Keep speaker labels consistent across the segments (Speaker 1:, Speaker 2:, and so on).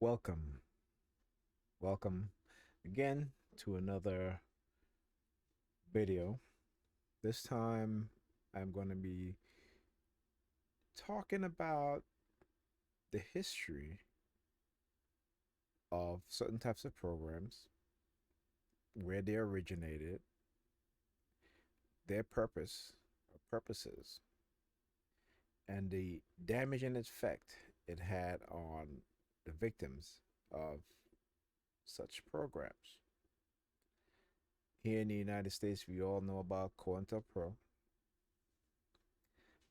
Speaker 1: Welcome, welcome again to another video. This time I'm going to be talking about the history of certain types of programs, where they originated, their purposes, and the damage and effect it had on the victims of such programs. Here in the United States, we all know about COINTELPRO.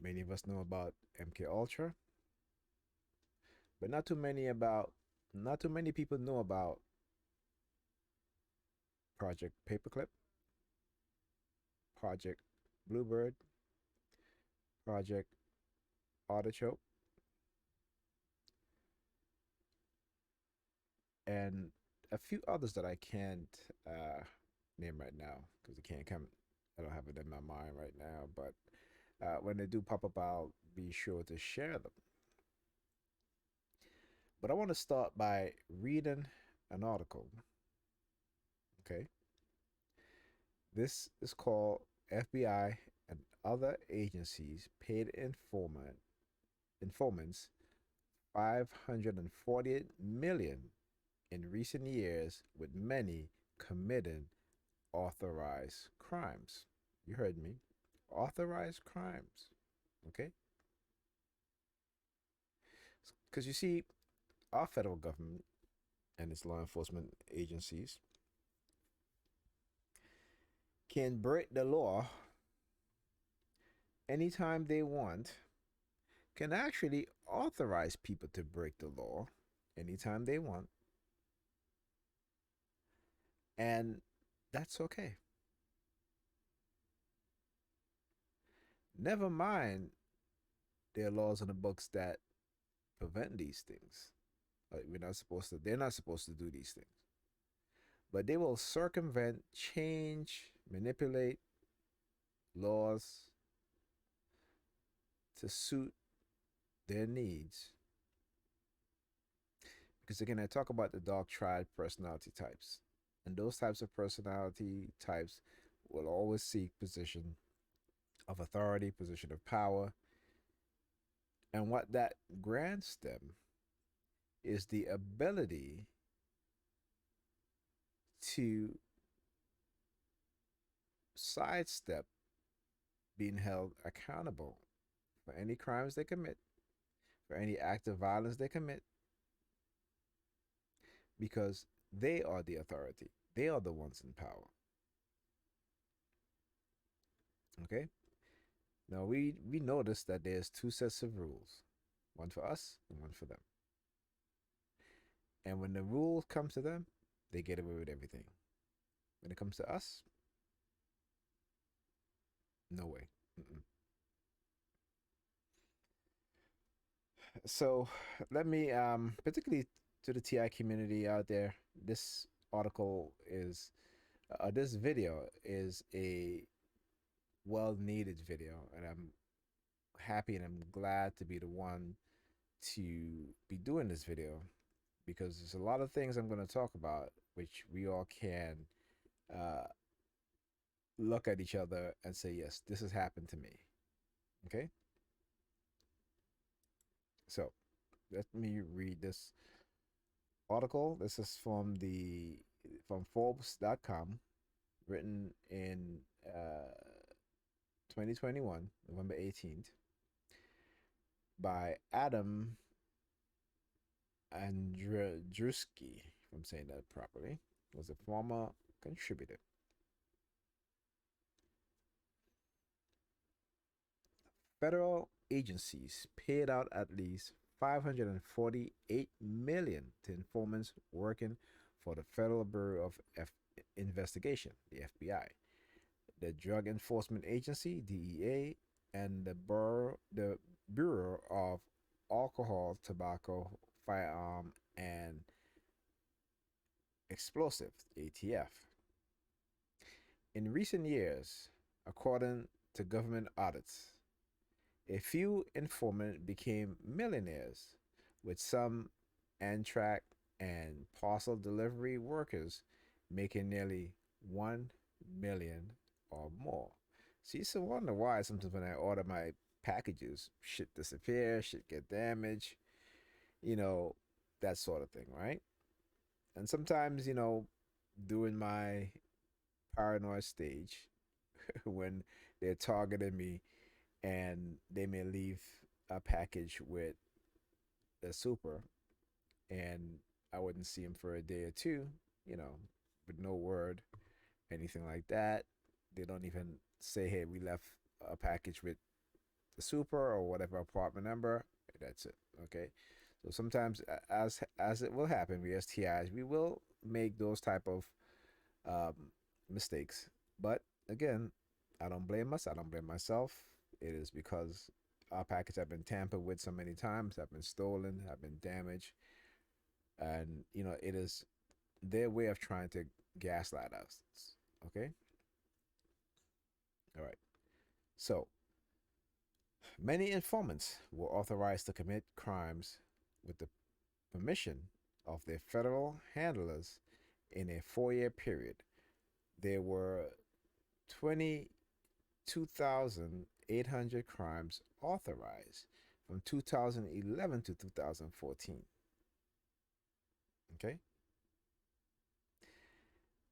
Speaker 1: Many of us know about MK Ultra, but not too many people know about Project Paperclip, Project Bluebird, Project Artichoke, and a few others that I can't name right now because I can't come. I don't have it in my mind right now. But when they do pop up, I'll be sure to share them. But I want to start by reading an article. Okay, this is called FBI and other agencies paid informants 540 million in recent years, with many committed authorized crimes. You heard me. Authorized crimes. Okay? Because you see, our federal government and its law enforcement agencies can break the law anytime they want, can actually authorize people to break the law anytime they want, and that's okay. Never mind, there are laws in the books that prevent these things. Like they're not supposed to do these things. But they will circumvent, change, manipulate laws to suit their needs. Because again, I talk about the dog triad personality types. And those types of personality types will always seek position of authority, position of power. And what that grants them is the ability to sidestep being held accountable for any crimes they commit, for any act of violence they commit, because they are the authority. They are the ones in power. Okay? Now we notice that there's two sets of rules, one for us and one for them. And when the rules come to them, they get away with everything. When it comes to us, no way. Mm-mm. So let me, particularly to the TI community out there, this article is, this video is a well needed video, and I'm happy and I'm glad to be the one to be doing this video because there's a lot of things I'm going to talk about which we all can uh, look at each other and say, yes, this has happened to me. Okay? So let me read this article. This is from Forbes.com, written in 2021, November 18th, by Adam Andrzejewski, if I'm saying that properly, was a former contributor. Federal agencies paid out at least 548 million to informants working for the Federal Bureau of Investigation, the FBI, the Drug Enforcement Agency, DEA, and the Bureau of Alcohol, Tobacco, Firearm, and Explosive, ATF. In recent years, according to government audits, a few informants became millionaires, with some Amtrak and parcel delivery workers making nearly 1 million or more. So you used to wonder why sometimes when I order my packages, shit disappear, shit get damaged, you know, that sort of thing, right? And sometimes, during my paranoid stage, when they're targeting me and they may leave a package with a super and I wouldn't see him for a day or two, you know, with no word, anything like that. They don't even say, hey, we left a package with the super or whatever apartment number. That's it. Okay. So sometimes, as it will happen, we as TIs, we will make those type of um, mistakes. But again, I don't blame us. I don't blame myself. It is because our package have been tampered with so many times, have been stolen, have been damaged, and it is their way of trying to gaslight us. Okay. All right. So many informants were authorized to commit crimes with the permission of their federal handlers in a 4-year period. There were 22,800 crimes authorized from 2011 to 2014. Okay?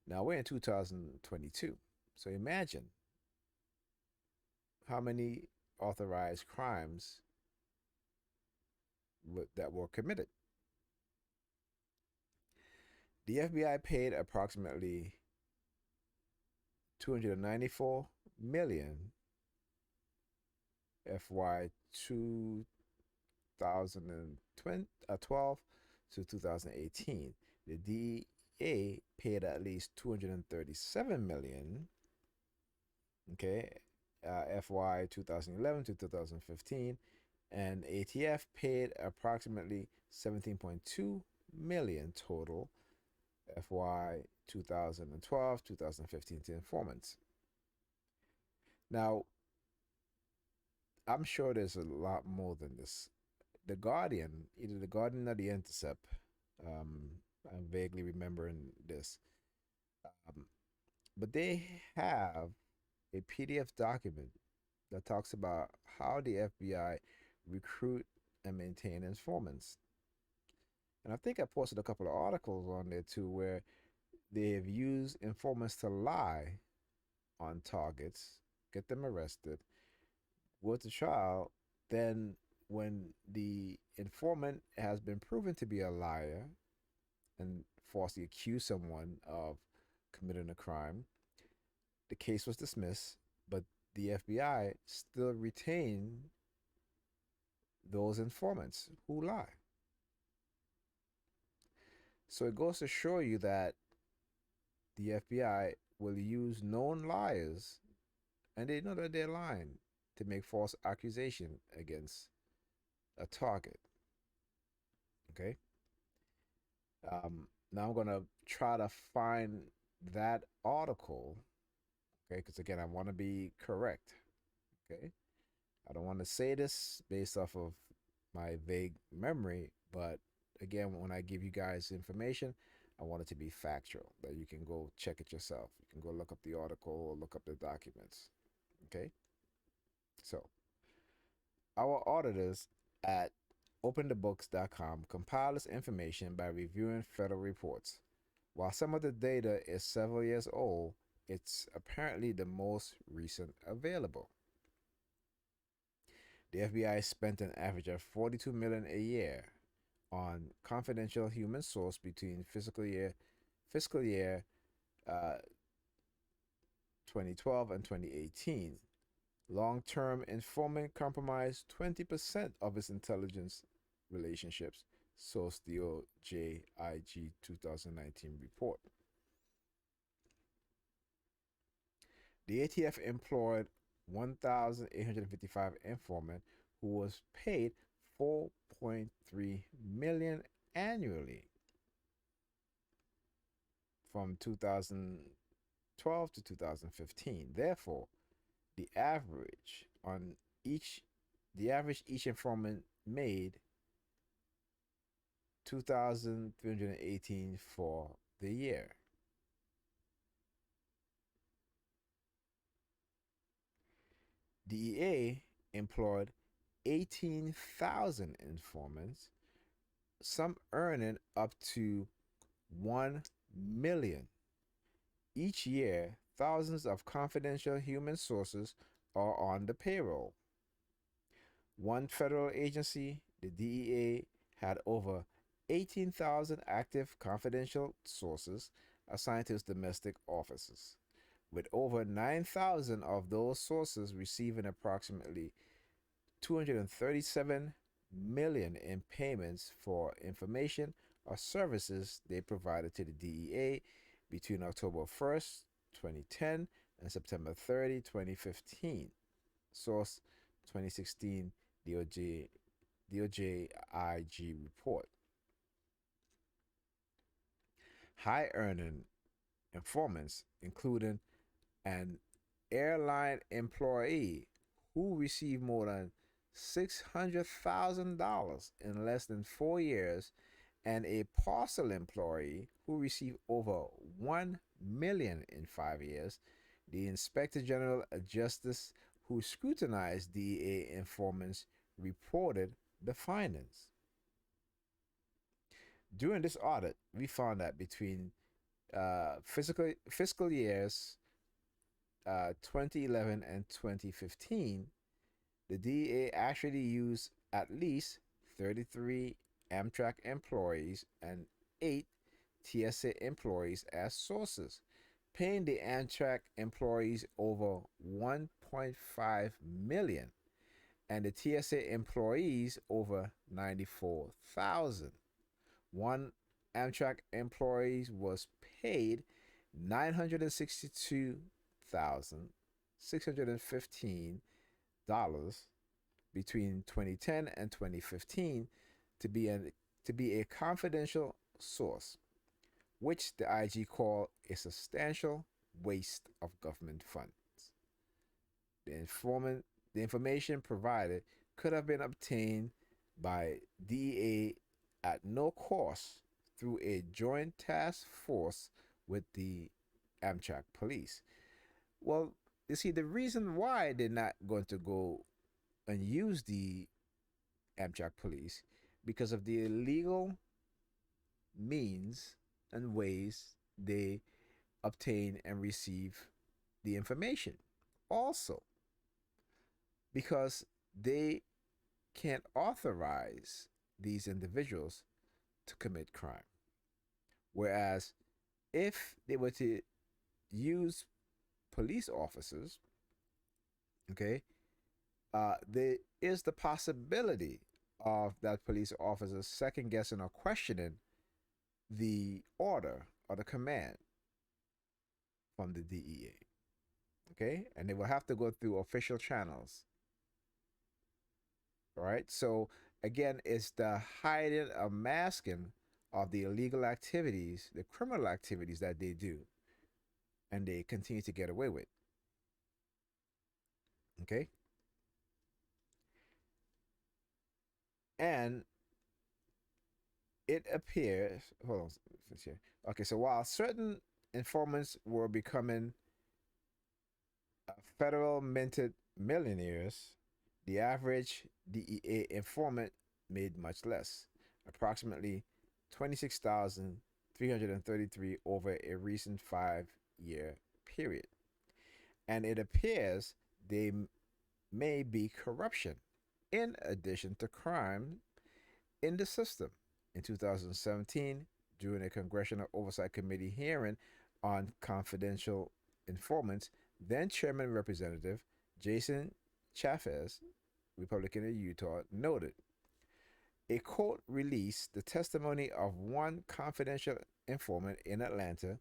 Speaker 1: Now we're in 2022. So imagine how many authorized crimes that were committed. The FBI paid approximately 294 million FY 2012 to 2018. The DEA paid at least 237 million, okay, FY 2011 to 2015, and ATF paid approximately 17.2 million total FY 2012 2015 to informants. Now, I'm sure there's a lot more than this. The Guardian, either the Guardian or the Intercept, I'm vaguely remembering this, um, but they have a PDF document that talks about how the FBI recruit and maintain informants. And I think I posted a couple of articles on there too where they have used informants to lie on targets, get them arrested, go to trial. Then, when the informant has been proven to be a liar and falsely accuse someone of committing a crime, the case was dismissed, but the FBI still retain those informants who lie. So it goes to show you that the FBI will use known liars, and they know that they're lying, to make false accusation against a target. Okay. Now I'm gonna try to find that article. Okay, because again, I want to be correct. Okay, I don't want to say this based off of my vague memory, but again, when I give you guys information, I want it to be factual, that you can go check it yourself. You can go look up the article or look up the documents. Okay, so our auditors at openthebooks.com compile this information by reviewing federal reports. While some of the data is several years old, it's apparently the most recent available. The FBI spent an average of 42 million a year on confidential human source between fiscal year uh, 2012 and 2018. Long-term informant compromised 20% of its intelligence relationships, source DOJIG 2019 report. The ATF employed 1,855 informant who was paid 4.3 million annually from 2012 to 2015. Therefore, the average on each the average each informant made 2,318 for the year. DEA employed 18,000 informants, some earning up to 1 million. Each year, thousands of confidential human sources are on the payroll. One federal agency, the DEA, had over 18,000 active confidential sources assigned to its domestic offices, with over 9,000 of those sources receiving approximately 237 million in payments for information or services they provided to the DEA between October 1st, 2010 and September 30, 2015. Source 2016 DOJ IG report. High earning informants, including an airline employee who received more than $600,000 in less than 4 years, and a parcel employee who received over 1 million in 5 years. The Inspector General of Justice, who scrutinized DEA informants, reported the findings. During this audit, we found that between fiscal years 2011 and 2015, the DEA actually used at least 33 Amtrak employees and 8 TSA employees as sources, paying the Amtrak employees over 1.5 million and the TSA employees over 94,000. One Amtrak employee was paid $962,615 between 2010 and 2015 to be a confidential source, which the IG called a substantial waste of government funds. The information provided could have been obtained by DEA at no cost through a joint task force with the Amtrak police. Well, you see, the reason why they're not going to go and use the Amtrak police because of the illegal means and ways they obtain and receive the information. Also, because they can't authorize these individuals to commit crime. Whereas if they were to use police officers, okay, there is the possibility of that police officer second guessing or questioning the order or the command from the DEA. Okay, and they will have to go through official channels. All right, so again, it's the hiding or masking of the illegal activities, the criminal activities that they do, and they continue to get away with. Okay, and it appears, hold on, here. Okay, so while certain informants were becoming federal minted millionaires, the average DEA informant made much less, approximately 26,333 over a recent 5-year period. And it appears there may be corruption in addition to crime in the system. In 2017, during a Congressional Oversight Committee hearing on confidential informants, then Chairman Representative Jason Chaffetz, Republican of Utah, noted a court released the testimony of one confidential informant in Atlanta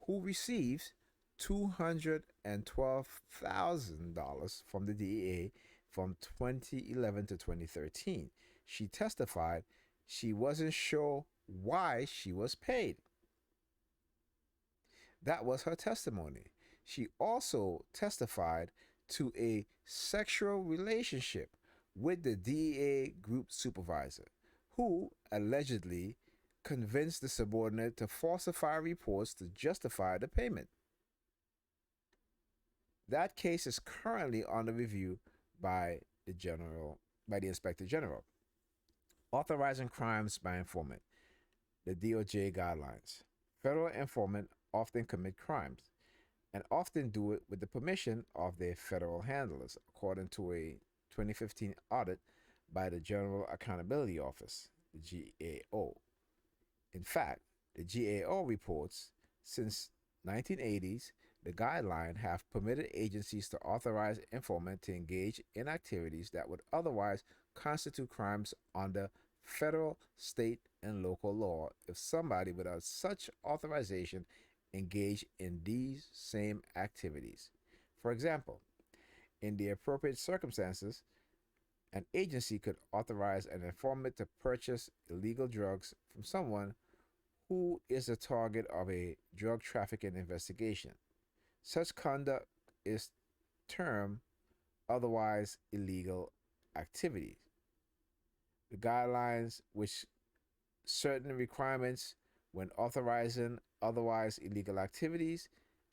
Speaker 1: who receives $212,000 from the DEA from 2011 to 2013. She testified she wasn't sure why she was paid. That was her testimony. She also testified to a sexual relationship with the DEA group supervisor, who allegedly convince the subordinate to falsify reports to justify the payment. That case is currently under review by the Inspector General. Authorizing crimes by informant. The DOJ guidelines. Federal informant often commit crimes and often do it with the permission of their federal handlers, according to a 2015 audit by the General Accountability Office, the GAO. In fact, the GAO reports since 1980s, the guidelines have permitted agencies to authorize informants to engage in activities that would otherwise constitute crimes under federal, state, and local law if somebody without such authorization engaged in these same activities. For example, in the appropriate circumstances, an agency could authorize an informant to purchase illegal drugs from someone who is the target of a drug trafficking investigation. Such conduct is termed otherwise illegal activities. The guidelines, which certain requirements when authorizing otherwise illegal activities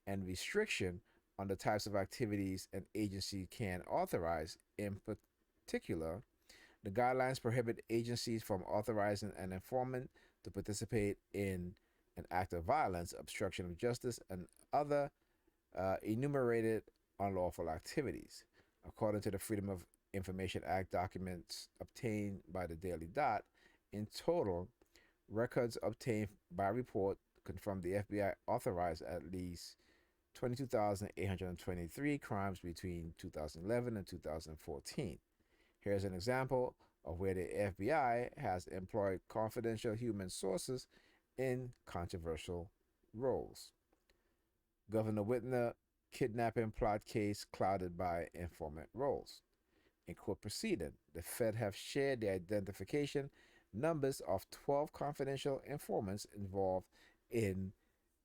Speaker 1: and restriction on the types of activities an agency can authorize. In particular, the guidelines prohibit agencies from authorizing an informant to participate in an act of violence, obstruction of justice, and other enumerated unlawful activities. According to the Freedom of Information Act documents obtained by the Daily Dot, in total, records obtained by report confirm the FBI authorized at least 22,823 crimes between 2011 and 2014. Here's an example of where the FBI has employed confidential human sources in controversial roles. Governor Whitmer kidnapping plot case clouded by informant roles. In court proceeding, the Fed have shared the identification numbers of 12 confidential informants involved in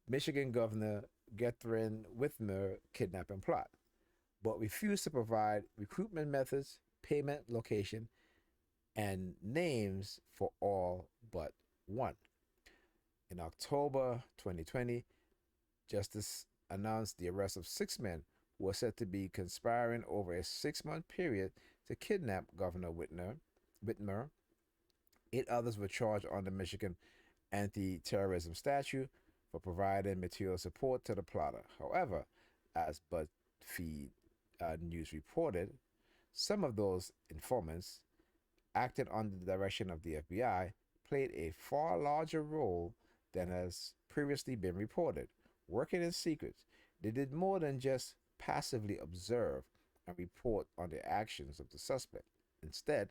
Speaker 1: Michigan Governor Gethrin Whitmer kidnapping plot, but refused to provide recruitment methods, payment location, and names for all but one. In October 2020, Justice announced the arrest of 6 men who were said to be conspiring over a 6-month period to kidnap Governor Whitmer. 8 others were charged under Michigan anti-terrorism statute for providing material support to the plotter. However, as BuzzFeed News reported, some of those informants, acting under the direction of the FBI, played a far larger role than has previously been reported. Working in secret, they did more than just passively observe and report on the actions of the suspect. Instead,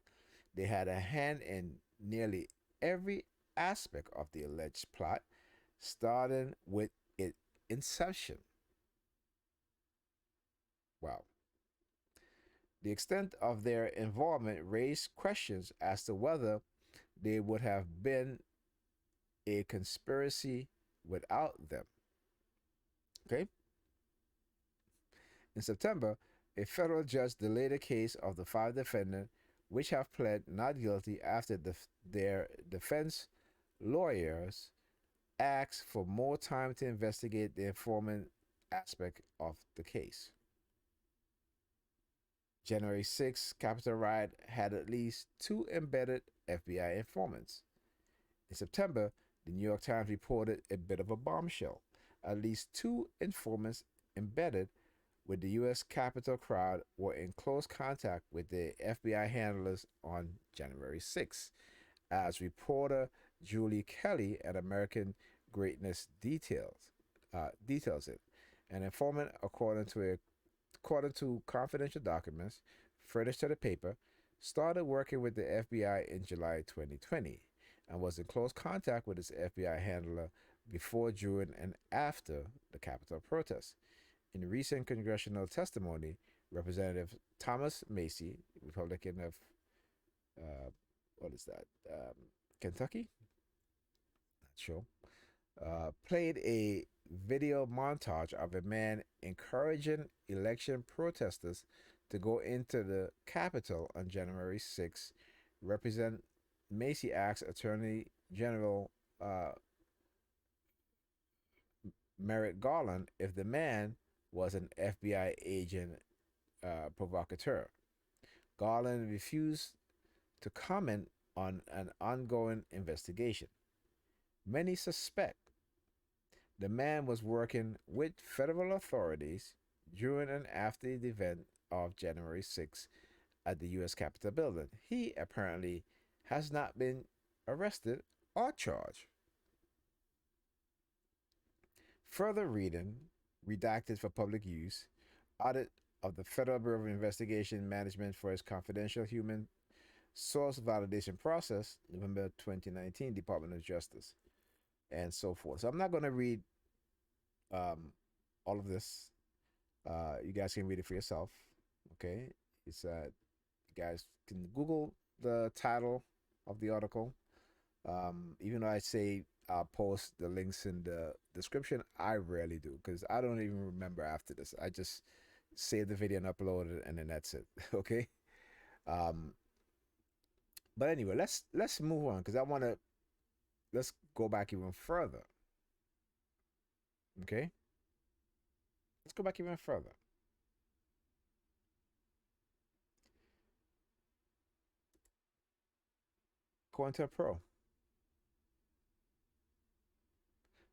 Speaker 1: they had a hand in nearly every aspect of the alleged plot, starting with its inception. Wow. The extent of their involvement raised questions as to whether they would have been a conspiracy without them. Okay? In September, a federal judge delayed the case of the 5 defendants, which have pled not guilty after their defense lawyers asked for more time to investigate the informant aspect of the case. January 6th Capitol riot had at least 2 embedded FBI informants. In September, the New York Times reported a bit of a bombshell. At least 2 informants embedded with the U.S. Capitol crowd were in close contact with the FBI handlers on January 6th, as reporter Julie Kelly at American Greatness details it. An informant, according to confidential documents furnished to the paper, started working with the FBI in July 2020 and was in close contact with his FBI handler before, during, and after the Capitol protests. In recent congressional testimony, Representative Thomas Macy, Republican of Kentucky? Not sure. Played a video montage of a man encouraging election protesters to go into the Capitol on January 6th. Representative Macy asked Attorney General uh, Merrick Garland if the man was an FBI agent provocateur. Garland refused to comment on an ongoing investigation. Many suspect the man was working with federal authorities during and after the event of January 6th at the U.S. Capitol building. He apparently has not been arrested or charged. Further reading, redacted for public use, audit of the Federal Bureau of Investigation Management for its confidential human source validation process, November 2019, Department of Justice, and so forth. So I'm not going to read um, all of this. You guys can read it for yourself. Okay, it's you guys can Google the title of the article. Even though I say I'll post the links in the description, I rarely do because I don't even remember after this. I just save the video and upload it, and then that's it. Okay. Um, but anyway, let's move on because I want to let's go back even further. Okay, let's go back even further. COINTELPRO: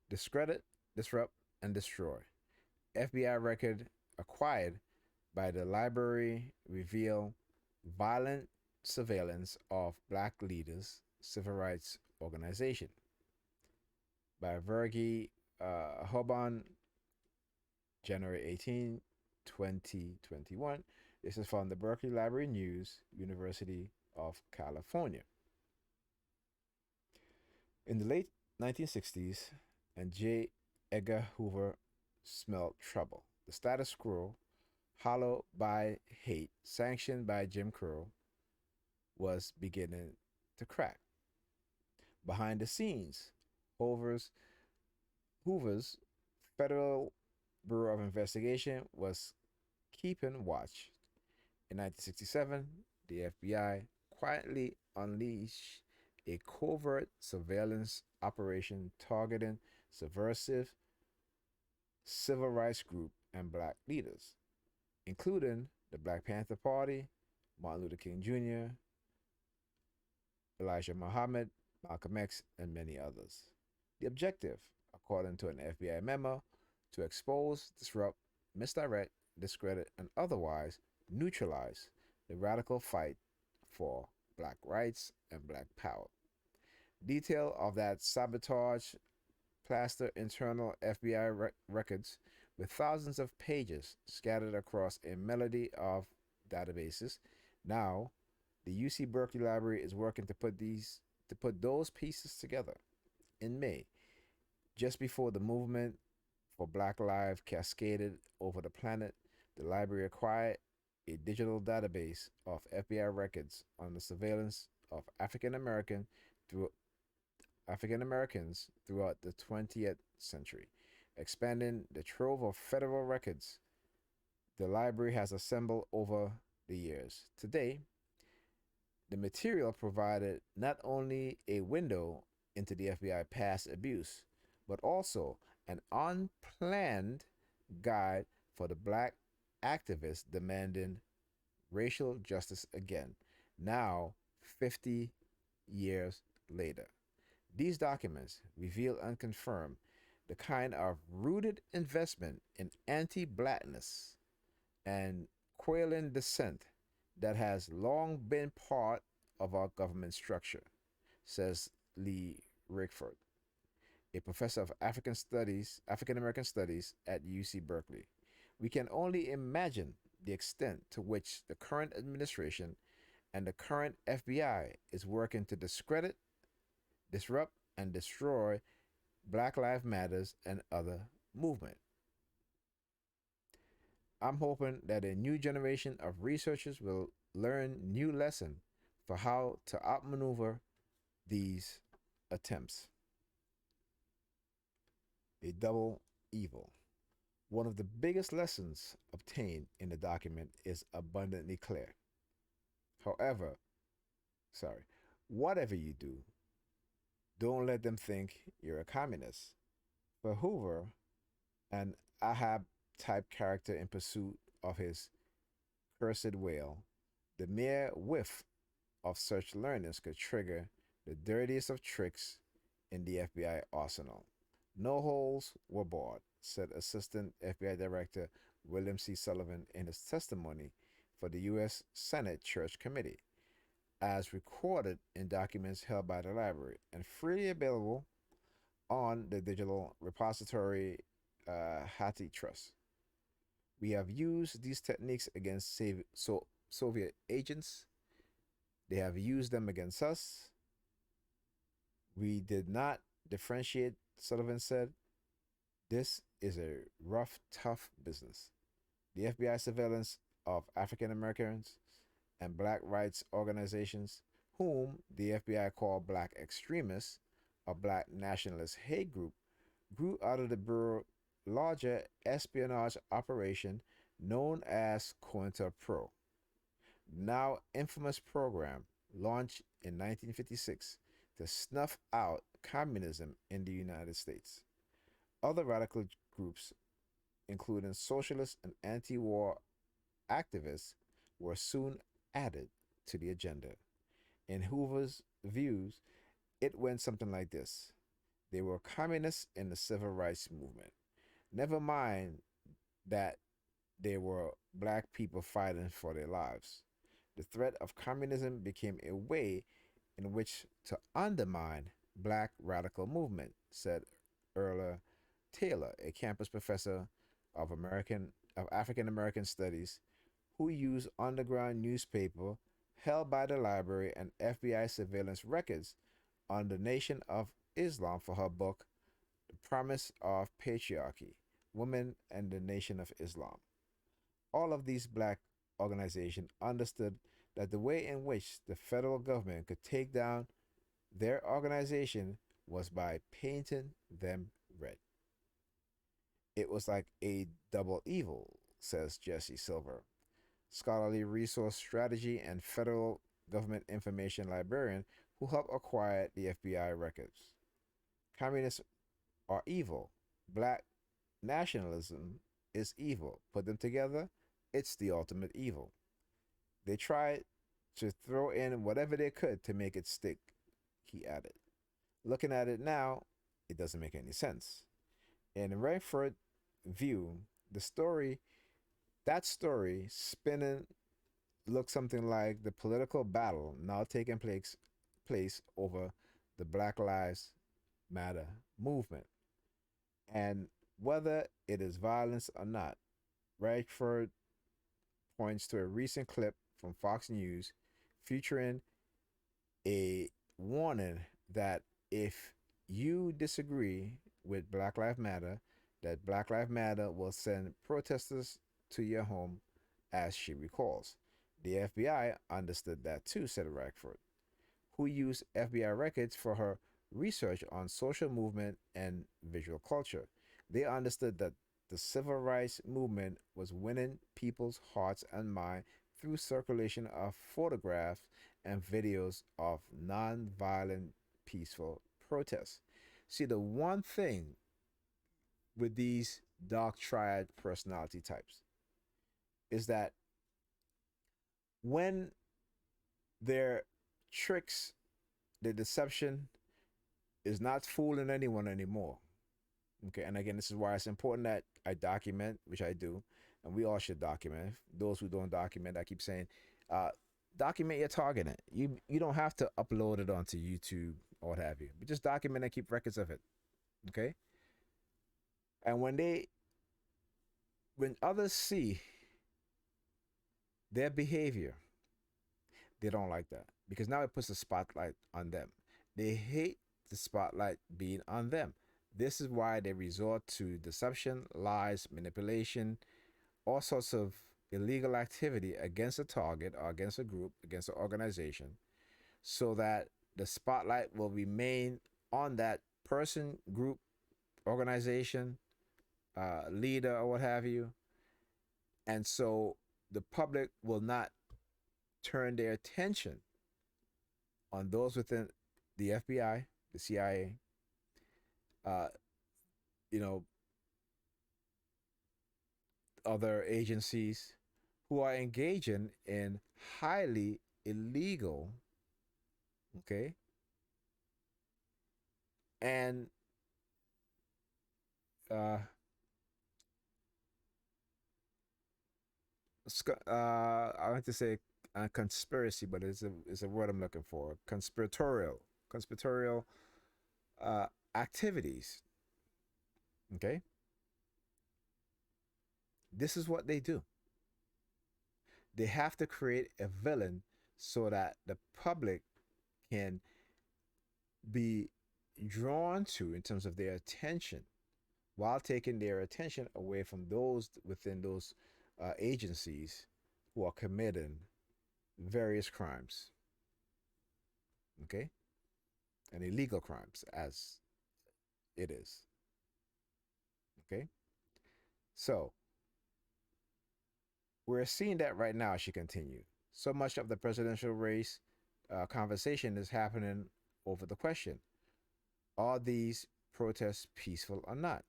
Speaker 1: discredit, disrupt, and destroy. FBI record acquired by the library reveal violent surveillance of black leaders, civil rights organization. By Vergi Hoban, January 18, 2021. This is from the Berkeley Library News, University of California. In the late 1960s, and J. Edgar Hoover smelled trouble. The status quo, hollowed by hate, sanctioned by Jim Crow, was beginning to crack. Behind the scenes, Hoover's, Hoover's Federal Bureau of Investigation was keeping watch. In 1967, the FBI quietly unleashed a covert surveillance operation targeting subversive civil rights groups and black leaders, including the Black Panther Party, Martin Luther King Jr., Elijah Muhammad, Malcolm X, and many others. The objective, according to an FBI memo, to expose, disrupt, misdirect, discredit, and otherwise neutralize the radical fight for black rights and black power. Detail of that sabotage plaster internal FBI records with thousands of pages scattered across a melody of databases. Now, the UC Berkeley Library is working to put those pieces together. In May, just before the movement for Black Lives cascaded over the planet, the library acquired a digital database of FBI records on the surveillance of through African Americans throughout the 20th century, expanding the trove of federal records the library has assembled over the years. Today, the material provided not only a window into the FBI past abuse, but also an unplanned guide for the black activists demanding racial justice again, now 50 years later. These documents reveal and confirm the kind of rooted investment in anti blackness and Quailin dissent that has long been part of our government structure, says Lee Rickford, a professor of African American Studies at UC Berkeley. We can only imagine the extent to which the current administration and the current FBI is working to discredit, disrupt, and destroy Black Lives Matters and other movements. I'm hoping that a new generation of researchers will learn new lessons for how to outmaneuver these attempts. A double evil. One of the biggest lessons obtained in the document is abundantly clear. However, sorry, whatever you do, Don't let them think you're a communist. For Hoover, an Ahab type character in pursuit of his cursed whale, the mere whiff of such learnings could trigger the dirtiest of tricks in the FBI arsenal. No holes were barred, said Assistant FBI Director William C. Sullivan in his testimony for the U.S. Senate Church Committee, as recorded in documents held by the library and freely available on the digital repository Hattie Trust. We have used these techniques against Soviet agents. They have used them against us. We did not differentiate, Sullivan said. This is a rough, tough business. The FBI surveillance of African Americans and black rights organizations, whom the FBI called black extremists, a black nationalist hate group, grew out of the Bureau's larger espionage operation known as COINTELPRO, now infamous program launched in 1956 to snuff out communism in the United States. Other radical groups, including socialist and anti war activists, were soon added to the agenda. In Hoover's views, it went something like this: they were communists in the civil rights movement. Never mind that they were black people fighting for their lives. The threat of communism became a way in which to undermine black radical movement, said Erla Taylor, a campus professor of African American Studies, who used underground newspaper held by the library and FBI surveillance records on the Nation of Islam for her book The Promise of Patriarchy: Women and the Nation of Islam. All of these black organizations understood that the way in which the federal government could take down their organization was by painting them red. It was like a double evil, says Jesse Silver, scholarly resource strategy and federal government information librarian who helped acquire the FBI records. Communists are evil. Black nationalism is evil. Put them together, it's the ultimate evil. They tried to throw in whatever they could to make it stick, he added. Looking at it now, it doesn't make any sense. In Rainford view, the story, that story spinning looks something like the political battle now taking place over the Black Lives Matter movement. And whether it is violence or not, Radford points to a recent clip from Fox News featuring a warning that if you disagree with Black Lives Matter, that Black Lives Matter will send protesters to your home, as she recalls. The FBI understood that too, said Radford, who used FBI records for her research on social movement and visual culture. They understood that the civil rights movement was winning people's hearts and minds through circulation of photographs and videos of non-violent, peaceful protests. See, the one thing with these dark triad personality types is that when their tricks, their deception is not fooling anyone anymore. Okay, and again, this is why it's important that I document, which I do, and we all should document. Those who don't document, I keep saying, uh, document your targeting. You don't have to upload it onto YouTube or what have you, but just document and keep records of it. Okay, and when others see their behavior, they don't like that because now it puts a spotlight on them. They hate the spotlight being on them. This is why they resort to deception, lies, manipulation, all sorts of illegal activity against a target or against a group, against an organization, so that the spotlight will remain on that person, group, organization, leader, or what have you. And so the public will not turn their attention on those within the FBI, the CIA, you know, other agencies who are engaging in highly illegal, okay, and uh, I want to say conspiracy, but it's a word I'm looking for. Conspiratorial uh, activities. Okay, this is what they do. They have to create a villain so that the public can be drawn to in terms of their attention, while taking their attention away from those within those agencies who are committing various crimes, okay, and illegal crimes as it is, okay. So we're seeing that right now. She continued. So much of the presidential race conversation is happening over the question: are these protests peaceful or not?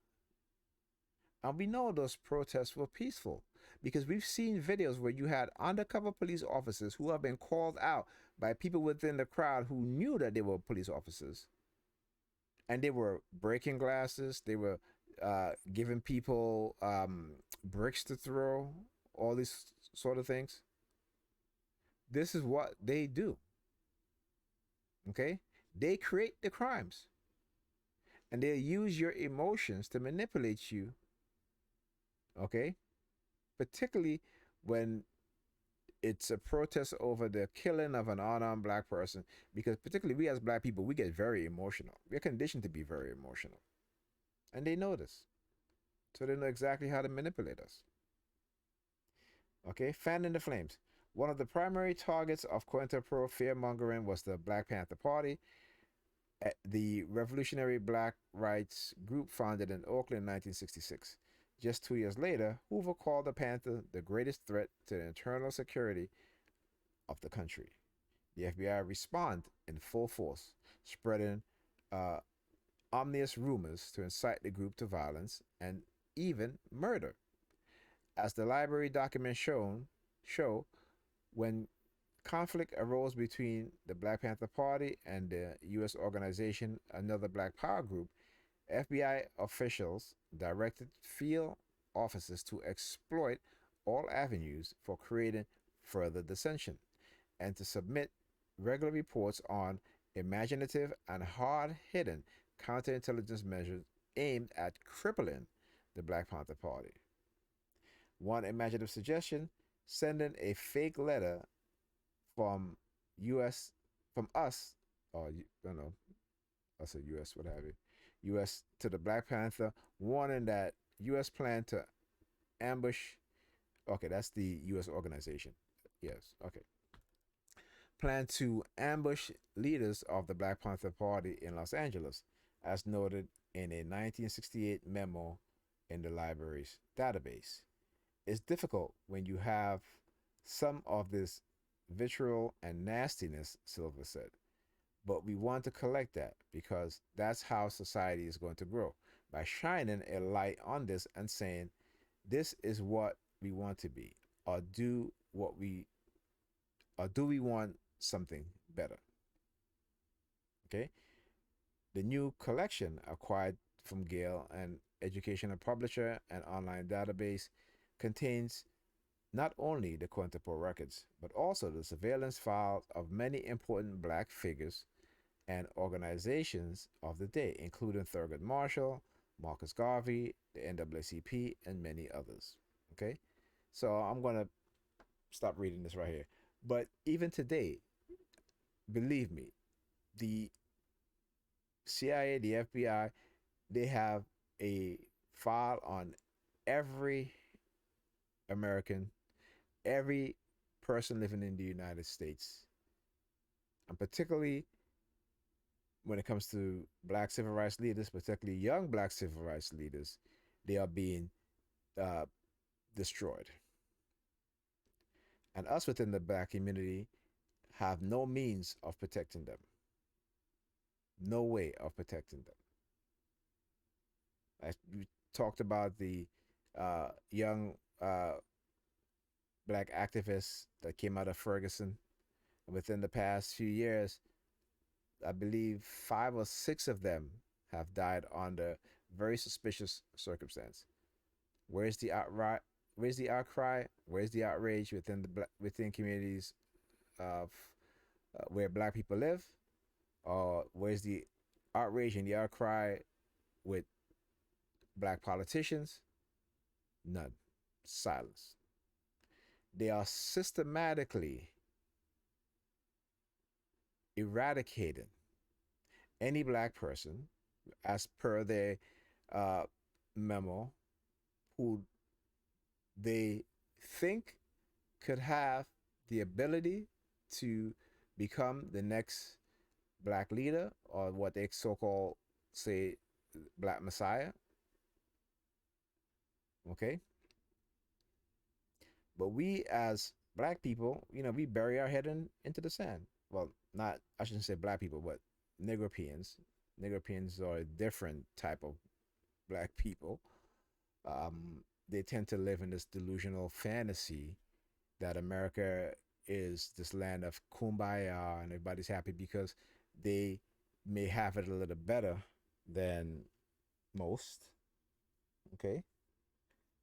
Speaker 1: And we know those protests were peaceful because we've seen videos where you had undercover police officers who have been called out by people within the crowd who knew that they were police officers, and they were breaking glasses, they were giving people bricks to throw, all these sort of things. This is what they do, okay? They create the crimes, and they use your emotions to manipulate you, okay? Particularly when it's a protest over the killing of an unarmed black person, because particularly we as black people, we get very emotional. We're conditioned to be very emotional, and they know this, so they know exactly how to manipulate us. Okay, fanning the flames. One of the primary targets of COINTELPRO fear mongering was the Black Panther Party, the revolutionary black rights group founded in Oakland in 1966. Just 2 years later, Hoover called the Panther the greatest threat to the internal security of the country. The FBI responded in full force, spreading uh, ominous rumors to incite the group to violence and even murder. As the library documents show, when conflict arose between the Black Panther Party and the U.S. organization Another Black Power Group, FBI officials directed field officers to exploit all avenues for creating further dissension and to submit regular reports on imaginative and hard hitting counterintelligence measures aimed at crippling the Black Panther Party. One imaginative suggestion: sending a fake letter from U.S. from us, or I don't know, I said U.S. what have you, U.S. to the Black Panther, warning that U.S. plan to ambush. Okay, that's the U.S. organization. Yes. Okay. Plan to ambush leaders of the Black Panther Party in Los Angeles, as noted in a 1968 memo in the library's database. It's difficult when you have some of this vitriol and nastiness, Silver said. But we want to collect that because that's how society is going to grow. By shining a light on this and saying, this is what we want to be, or do we want something better? Okay. The new collection acquired from Gale, an educational publisher and online database, contains not only the COINTELPRO records, but also the surveillance files of many important black figures and organizations of the day, including Thurgood Marshall, Marcus Garvey, the NAACP, and many others. Okay? So I'm going to stop reading this right here. But even today, believe me, the CIA, the FBI, they have a file on every American, every person living in the United States, and particularly when it comes to black civil rights leaders, particularly young black civil rights leaders, they are being uh, destroyed. And us within the black community have no means of protecting them. No way of protecting them. We talked about the young black activists that came out of Ferguson. Within the past few years, I believe 5 or 6 of them have died under very suspicious circumstance. Where's the outright? Where's the outcry? Where's the outrage within within communities of where black people live? Or where's the outrage and the outcry with black politicians? None. Silence. They are systematically eradicating any black person, as per their uh, memo, who they think could have the ability to become the next black leader, or what they so called say black messiah. Okay. But we as black people, we bury our head into the sand. Well, not, I shouldn't say black people, but Negropeans. Negropeans are a different type of black people. They tend to live in this delusional fantasy that America is this land of kumbaya and everybody's happy because they may have it a little better than most. Okay.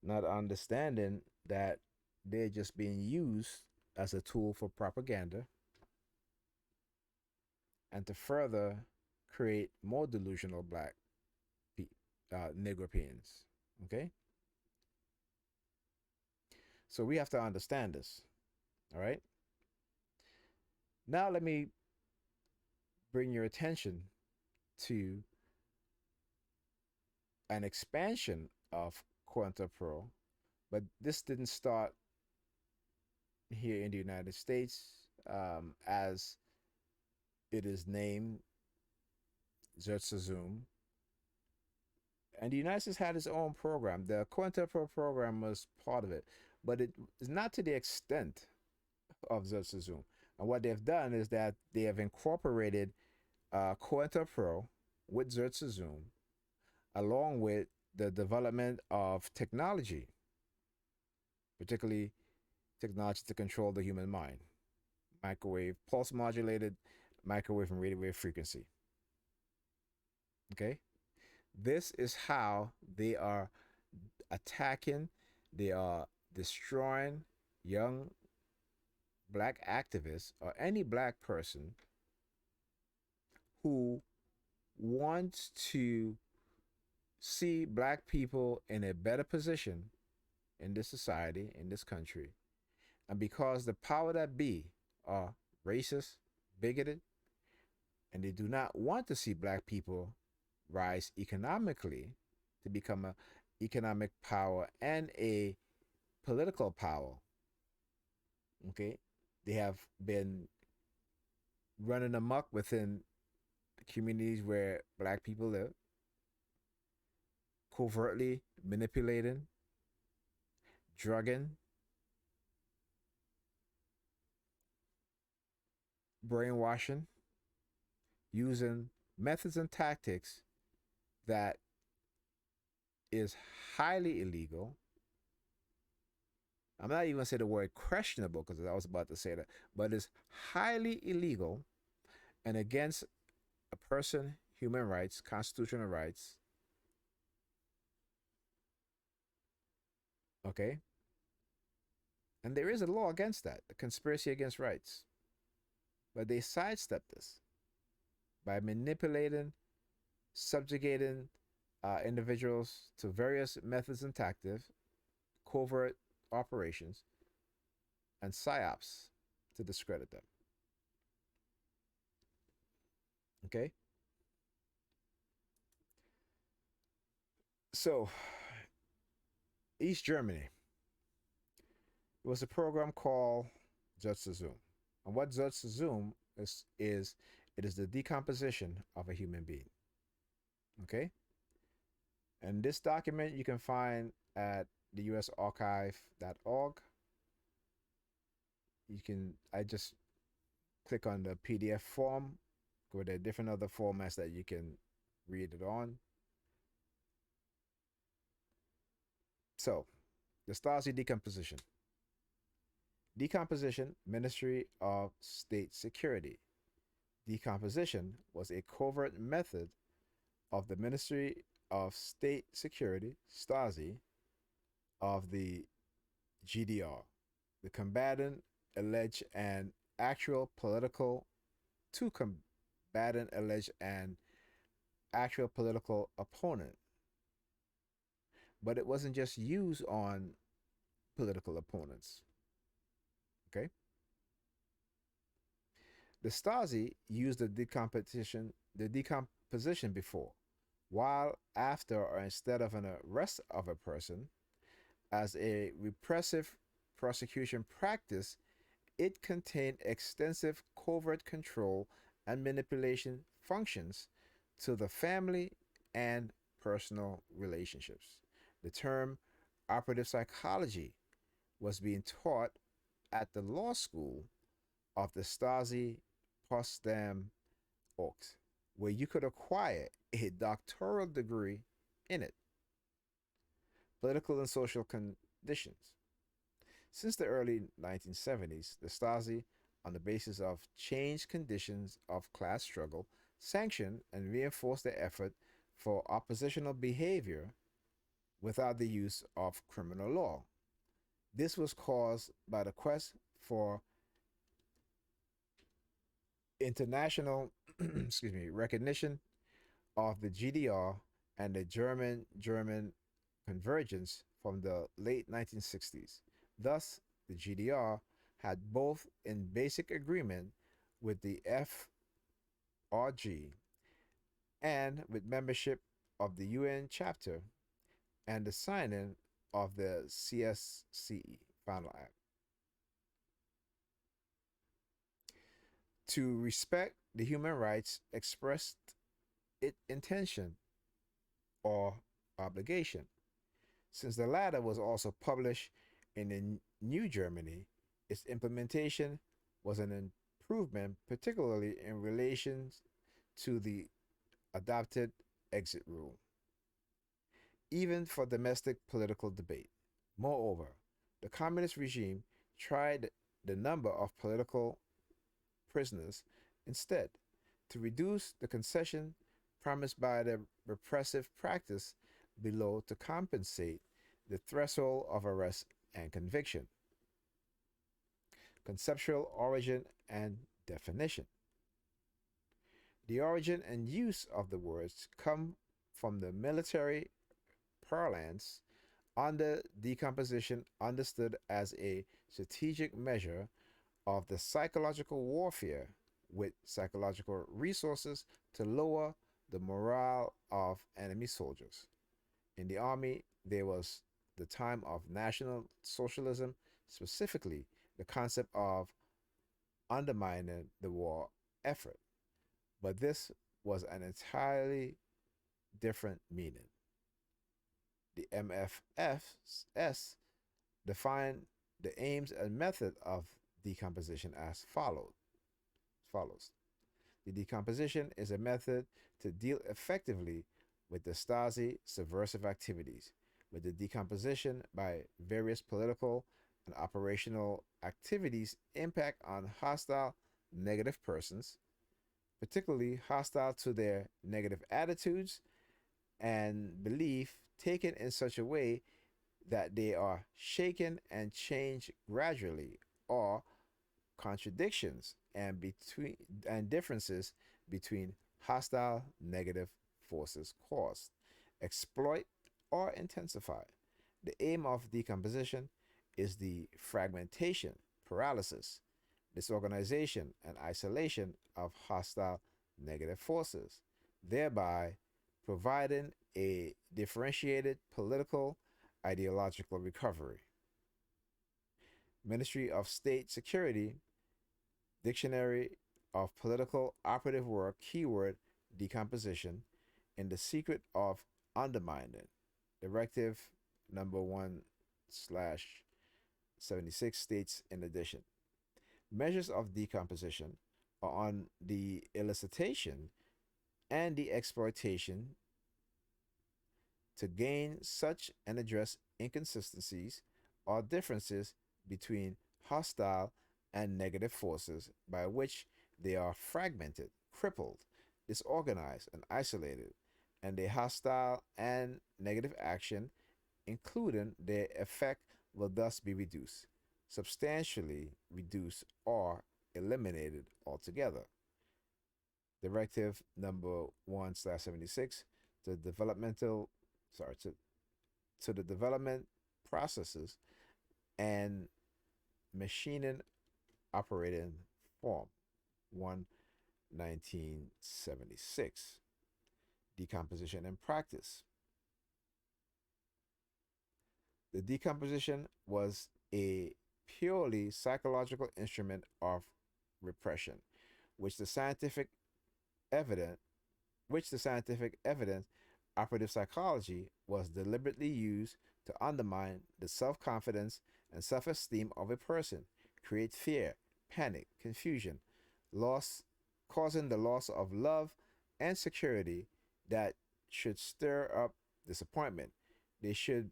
Speaker 1: Not understanding that they're just being used as a tool for propaganda and to further create more delusional black Negropeans. Okay? So we have to understand this. All right? Now let me bring your attention to an expansion of Pro, but this didn't start here in the United States, as it is named Zoom. And the United States had its own program. The Pro program was part of it, but it is not to the extent of Zoom. And what they've done is that they have incorporated Pro with Zoom, along with the development of technology, particularly technology to control the human mind, microwave, pulse modulated microwave and radio wave frequency. Okay? This is how they are attacking, they are destroying young black activists or any black person who wants to see black people in a better position in this society, in this country. And because the power that be are racist, bigoted, and they do not want to see black people rise economically to become a economic power and a political power. Okay? They have been running amok within the communities where black people live, covertly manipulating, drugging, brainwashing, using methods and tactics that is highly illegal. I'm not even gonna say the word questionable because I was about to say that, but it's highly illegal and against a person, human rights, constitutional rights. Okay? And there is a law against that, the conspiracy against rights. But they sidestep this by manipulating, subjugating individuals to various methods and tactics, covert operations, and psyops to discredit them. Okay? So, East Germany, it was a program called Zoom. And what Zoom is it is the decomposition of a human being. Okay? And this document you can find at the usarchive.org. I just click on the PDF form, where there are different other formats that you can read it on. So, the Stasi decomposition. Decomposition, Ministry of State Security. Decomposition was a covert method of the Ministry of State Security, Stasi, of the GDR. The combatant alleged an actual political to combatant alleged an actual political opponent. But it wasn't just used on political opponents. Okay? The Stasi used the decomposition before, while, after, or instead of an arrest of a person, as a repressive prosecution practice. It contained extensive covert control and manipulation functions to the family and personal relationships. The term operative psychology was being taught at the law school of the Stasi Potsdam Oaks, where you could acquire a doctoral degree in it. Political and social conditions. Since the early 1970s, the Stasi, on the basis of changed conditions of class struggle, sanctioned and reinforced their effort for oppositional behavior without the use of criminal law. This was caused by the quest for international excuse me, recognition of the GDR and the German convergence from the late 1960s. Thus, the GDR had both in basic agreement with the FRG and with membership of the UN chapter and the signing of the CSCE Final Act. To respect the human rights expressed it intention or obligation. Since the latter was also published in the New Germany, its implementation was an improvement, particularly in relation to the adopted exit rule, even for domestic political debate. Moreover, the communist regime tried the number of political prisoners instead to reduce the concession promised by the repressive practice below to compensate the threshold of arrest and conviction. Conceptual origin and definition. The origin and use of the words come from the military parlance under decomposition understood as a strategic measure of the psychological warfare with psychological resources to lower the morale of enemy soldiers. In the army, there was the time of National Socialism, specifically the concept of undermining the war effort. But this was an entirely different meaning. The MFS defined the aims and method of decomposition as follows. The decomposition is a method to deal effectively with the Stasi subversive activities, with the decomposition by various political and operational activities impact on hostile negative persons, particularly hostile to their negative attitudes and belief taken in such a way that they are shaken and changed gradually, or contradictions and differences between hostile negative forces caused, exploit, or intensify. The aim of decomposition is the fragmentation, paralysis, disorganization, and isolation of hostile negative forces, thereby providing a differentiated political ideological recovery. Ministry of State Security, Dictionary of Political Operative Work, keyword decomposition, in the secret of undermining. Directive number 1/76 states in addition. Measures of decomposition on the elicitation and the exploitation to gain such and address inconsistencies or differences between hostile and negative forces by which they are fragmented, crippled, disorganized, and isolated, and the hostile and negative action, including their effect, will thus be reduced, substantially reduced, or eliminated altogether. Directive number 1/76 to developmental sorry to the development processes and machining operating form 1 1976. Decomposition and practice. The decomposition was a purely psychological instrument of repression, which the scientific evidence which the scientific evidence operative psychology was deliberately used to undermine the self-confidence and self-esteem of a person, create fear, panic, confusion, loss causing the loss of love and security that should stir up disappointment. They should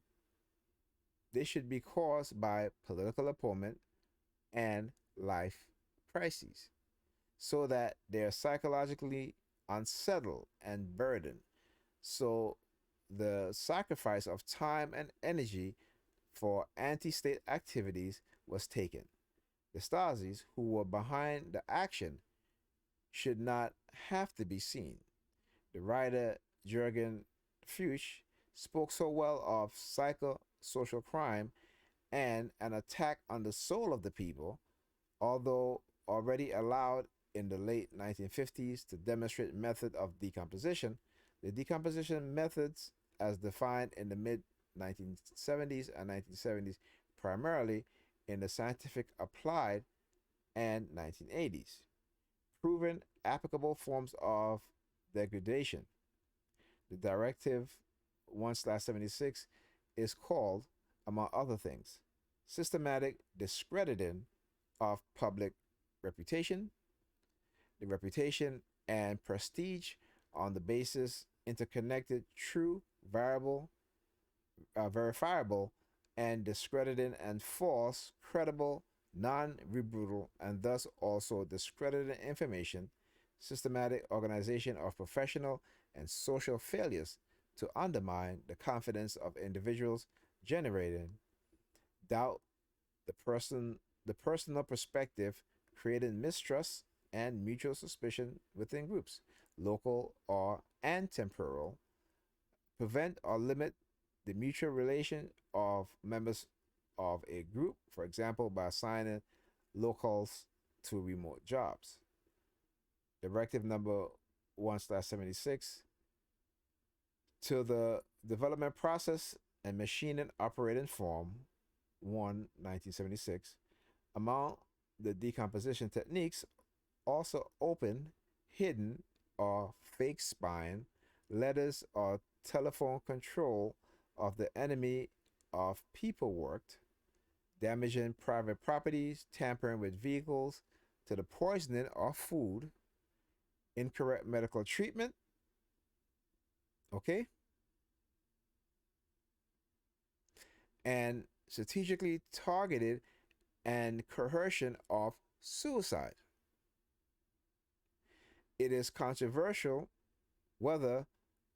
Speaker 1: they should be caused by political opponent and life crises, so that they are psychologically unsettled and burdened. So the sacrifice of time and energy for anti state activities was taken. The Stasis, who were behind the action, should not have to be seen. The writer Jürgen Fuchs spoke so well of psychosocial crime and an attack on the soul of the people, although already allowed in the late 1950s to demonstrate method of decomposition. The decomposition methods as defined in the mid 1970s and 1970s, primarily in the scientific applied and 1980s, proven applicable forms of degradation. The Directive 1/76 is called, among other things, systematic discrediting of public reputation, the reputation and prestige on the basis interconnected, true, verifiable, and discrediting and false, credible, non-rebuttal, and thus also discredited information, systematic organization of professional and social failures to undermine the confidence of individuals, generating doubt, the personal perspective, creating mistrust and mutual suspicion within groups, local or and temporal, prevent or limit the mutual relation of members of a group, for example, by assigning locals to remote jobs. Directive number 1/76 to the development process and machining operating form 1 1976. Among the decomposition techniques, also open, hidden, or fake spying, letters or telephone control of the enemy of people worked, damaging private properties, tampering with vehicles, to the poisoning of food, incorrect medical treatment, okay, and strategically targeted and coercion of suicide. It is controversial whether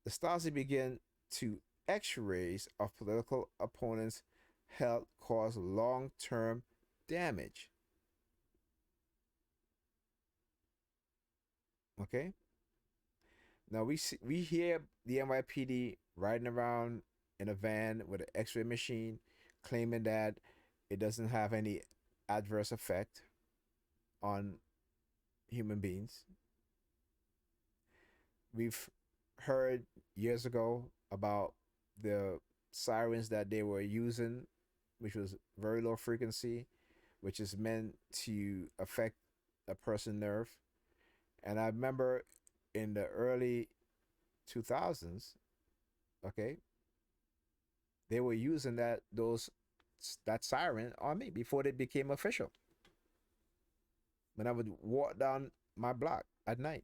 Speaker 1: the Stasi began to x-rays of political opponents' health cause long-term damage. Okay? Now we hear the NYPD riding around in a van with an x-ray machine claiming that it doesn't have any adverse effect on human beings. We've heard years ago about the sirens that they were using, which was very low frequency, which is meant to affect a person's nerve. And I remember in the early 2000s, okay, they were using that siren on me before they became official. When I would walk down my block at night.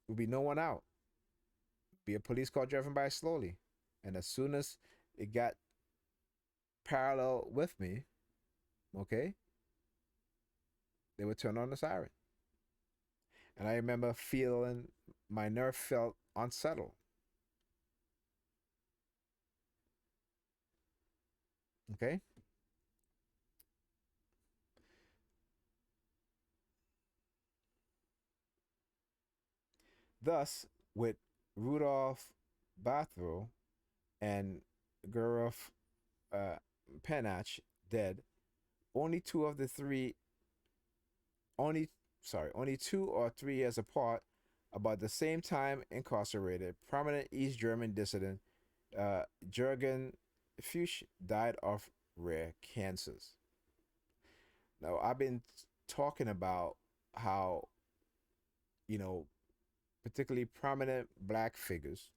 Speaker 1: Would be no one out. Be a police car driving by slowly. And as soon as it got parallel with me, okay, they would turn on the siren. And I remember feeling my nerve felt unsettled. Okay. Thus, with Rudolph Barthel and Guruf uh, Penach dead, only two of the three, only only 2 or 3 years apart, about the same time incarcerated, prominent East German dissident Jürgen Fuchs died of rare cancers. Now, I've been talking about how, you know, particularly prominent black figures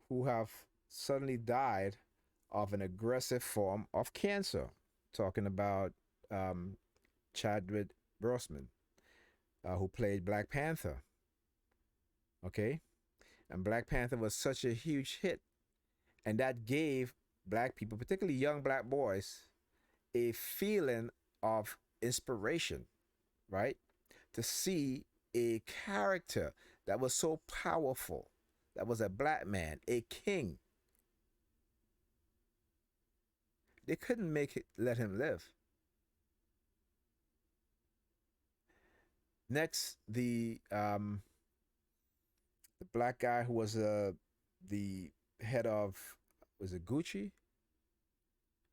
Speaker 1: who have suddenly died of an aggressive form of cancer. Talking about um, Chadwick Boseman, who played Black Panther. Okay, and Black Panther was such a huge hit, and that gave black people, particularly young black boys, a feeling of inspiration, right? To see a character that was so powerful, that was a black man, a king. They couldn't let him live. Next, the black guy who was the head of, was it Gucci?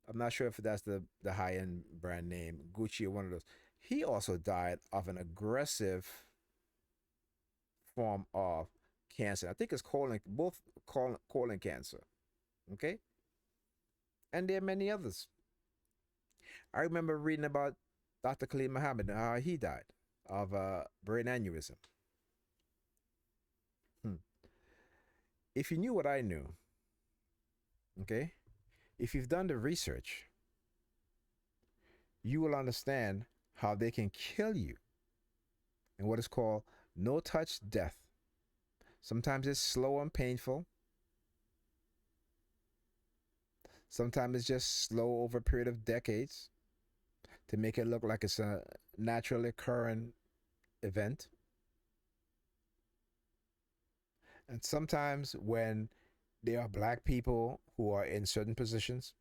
Speaker 1: I'm not sure if that's the high end brand name, Gucci or one of those. He also died of an aggressive form of cancer. I think it's colon cancer. Okay, and there are many others. I remember reading about Dr. Khalid Muhammad and how he died of brain aneurysm. Hmm. If you knew what I knew, okay, if you've done the research, you will understand how they can kill you in what is called no touch death. Sometimes it's slow and painful. Sometimes it's just slow over a period of decades to make it look like it's a naturally occurring event. And sometimes when there are black people who are in certain positions,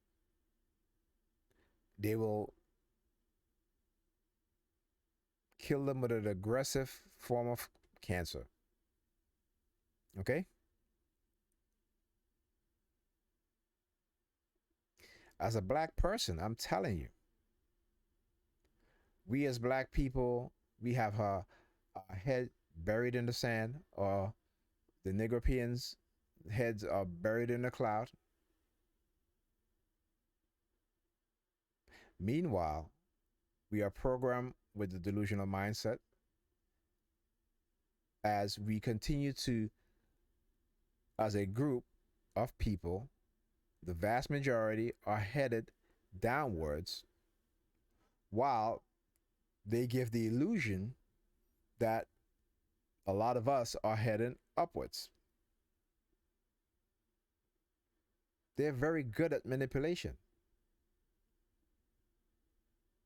Speaker 1: they will kill them with an aggressive form of cancer. Okay? As a black person, I'm telling you, we as black people, we have our head buried in the sand, or the Negropeans' heads are buried in the cloud. Meanwhile, we are programmed with the delusional mindset as we continue to, as a group of people, the vast majority are headed downwards while they give the illusion that a lot of us are heading upwards. They're very good at manipulation.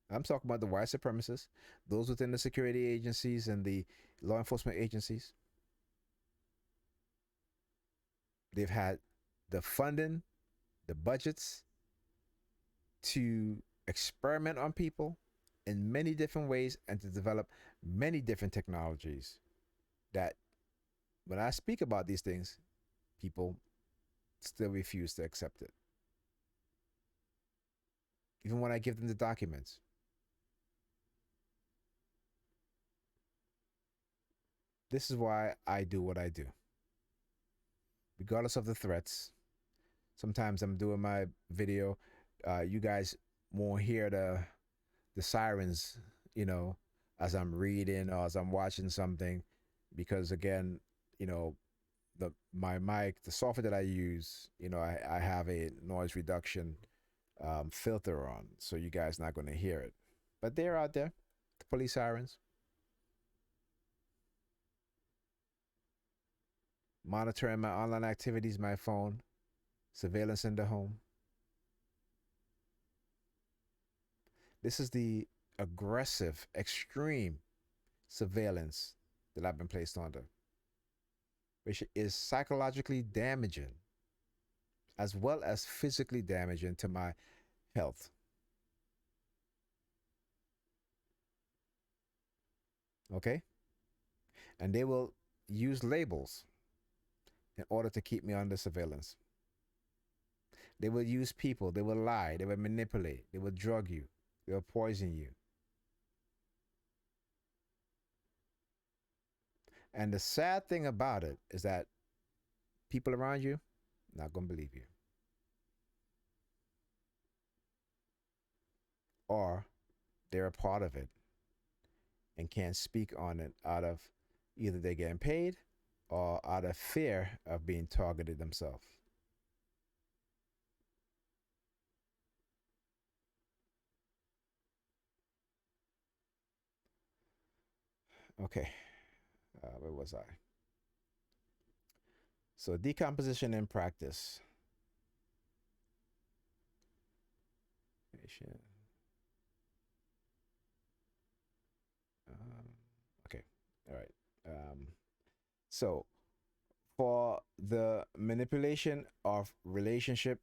Speaker 1: I'm talking about the white supremacists, those within the security agencies and the law enforcement agencies. They've had the funding, the budgets to experiment on people in many different ways and to develop many different technologies that, when I speak about these things, people still refuse to accept it. Even when I give them the documents. This is why I do what I do. Regardless of the threats, sometimes I'm doing my video. You guys won't hear the sirens, you know, as I'm reading or as I'm watching something, because again, you know, my mic, the software that I use, you know, I have a noise reduction filter on, so you guys not going to hear it. But they're out there, the police sirens. monitoring my online activities, my phone, surveillance in the home. This is the aggressive, extreme surveillance that I've been placed under, which is psychologically damaging as well as physically damaging to my health. Okay? And they will use labels in order to keep me under surveillance. They will use people, they will lie, they will manipulate, they will drug you, they will poison you. And the sad thing about it is that people around you not going to believe you. Or they're a part of it and can't speak on it out of either they're getting paid or out of fear of being targeted themselves. Okay, where was I? So, decomposition in practice. Okay, all right. So, for the manipulation of relationship,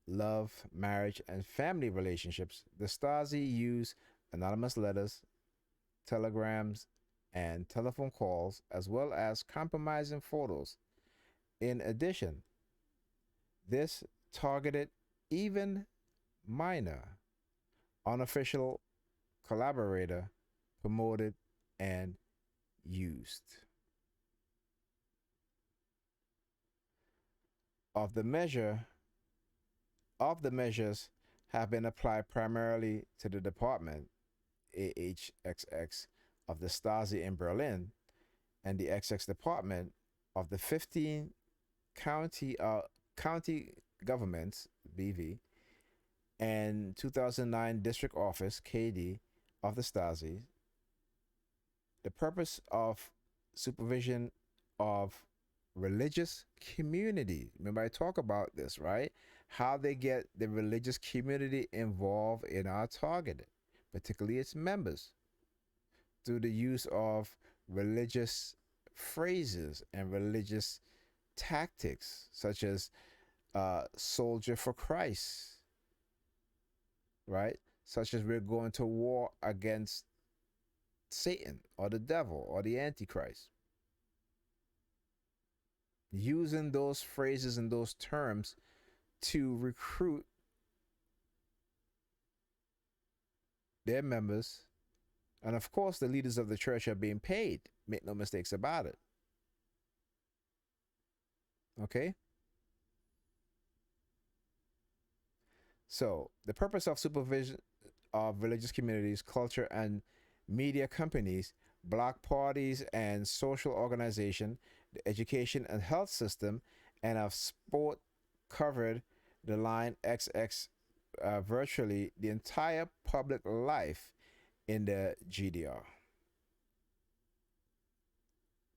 Speaker 1: love, marriage, and family relationships, the Stasi use anonymous letters, telegrams, and telephone calls, as well as compromising photos. In addition, this targeted even minor, unofficial collaborator promoted and used. Of the measure of the measures have been applied primarily to the department AHXX of the Stasi in Berlin and the XX department of the 15 county governments BV and 2009 district office KD of the Stasi. The purpose of supervision of religious community. Remember, I talk about this, right? How they get the religious community involved in our targeting, particularly its members, through the use of religious phrases and religious tactics, such as soldier for Christ, right? Such as we're going to war against Satan or the devil or the Antichrist. Using those phrases and those terms to recruit their members. And of course, the leaders of the church are being paid. Make no mistakes about it. Okay? So, the purpose of supervision of religious communities, culture, and media companies, block parties and social organization, the education and health system, and of sport covered the line XX virtually the entire public life in the GDR.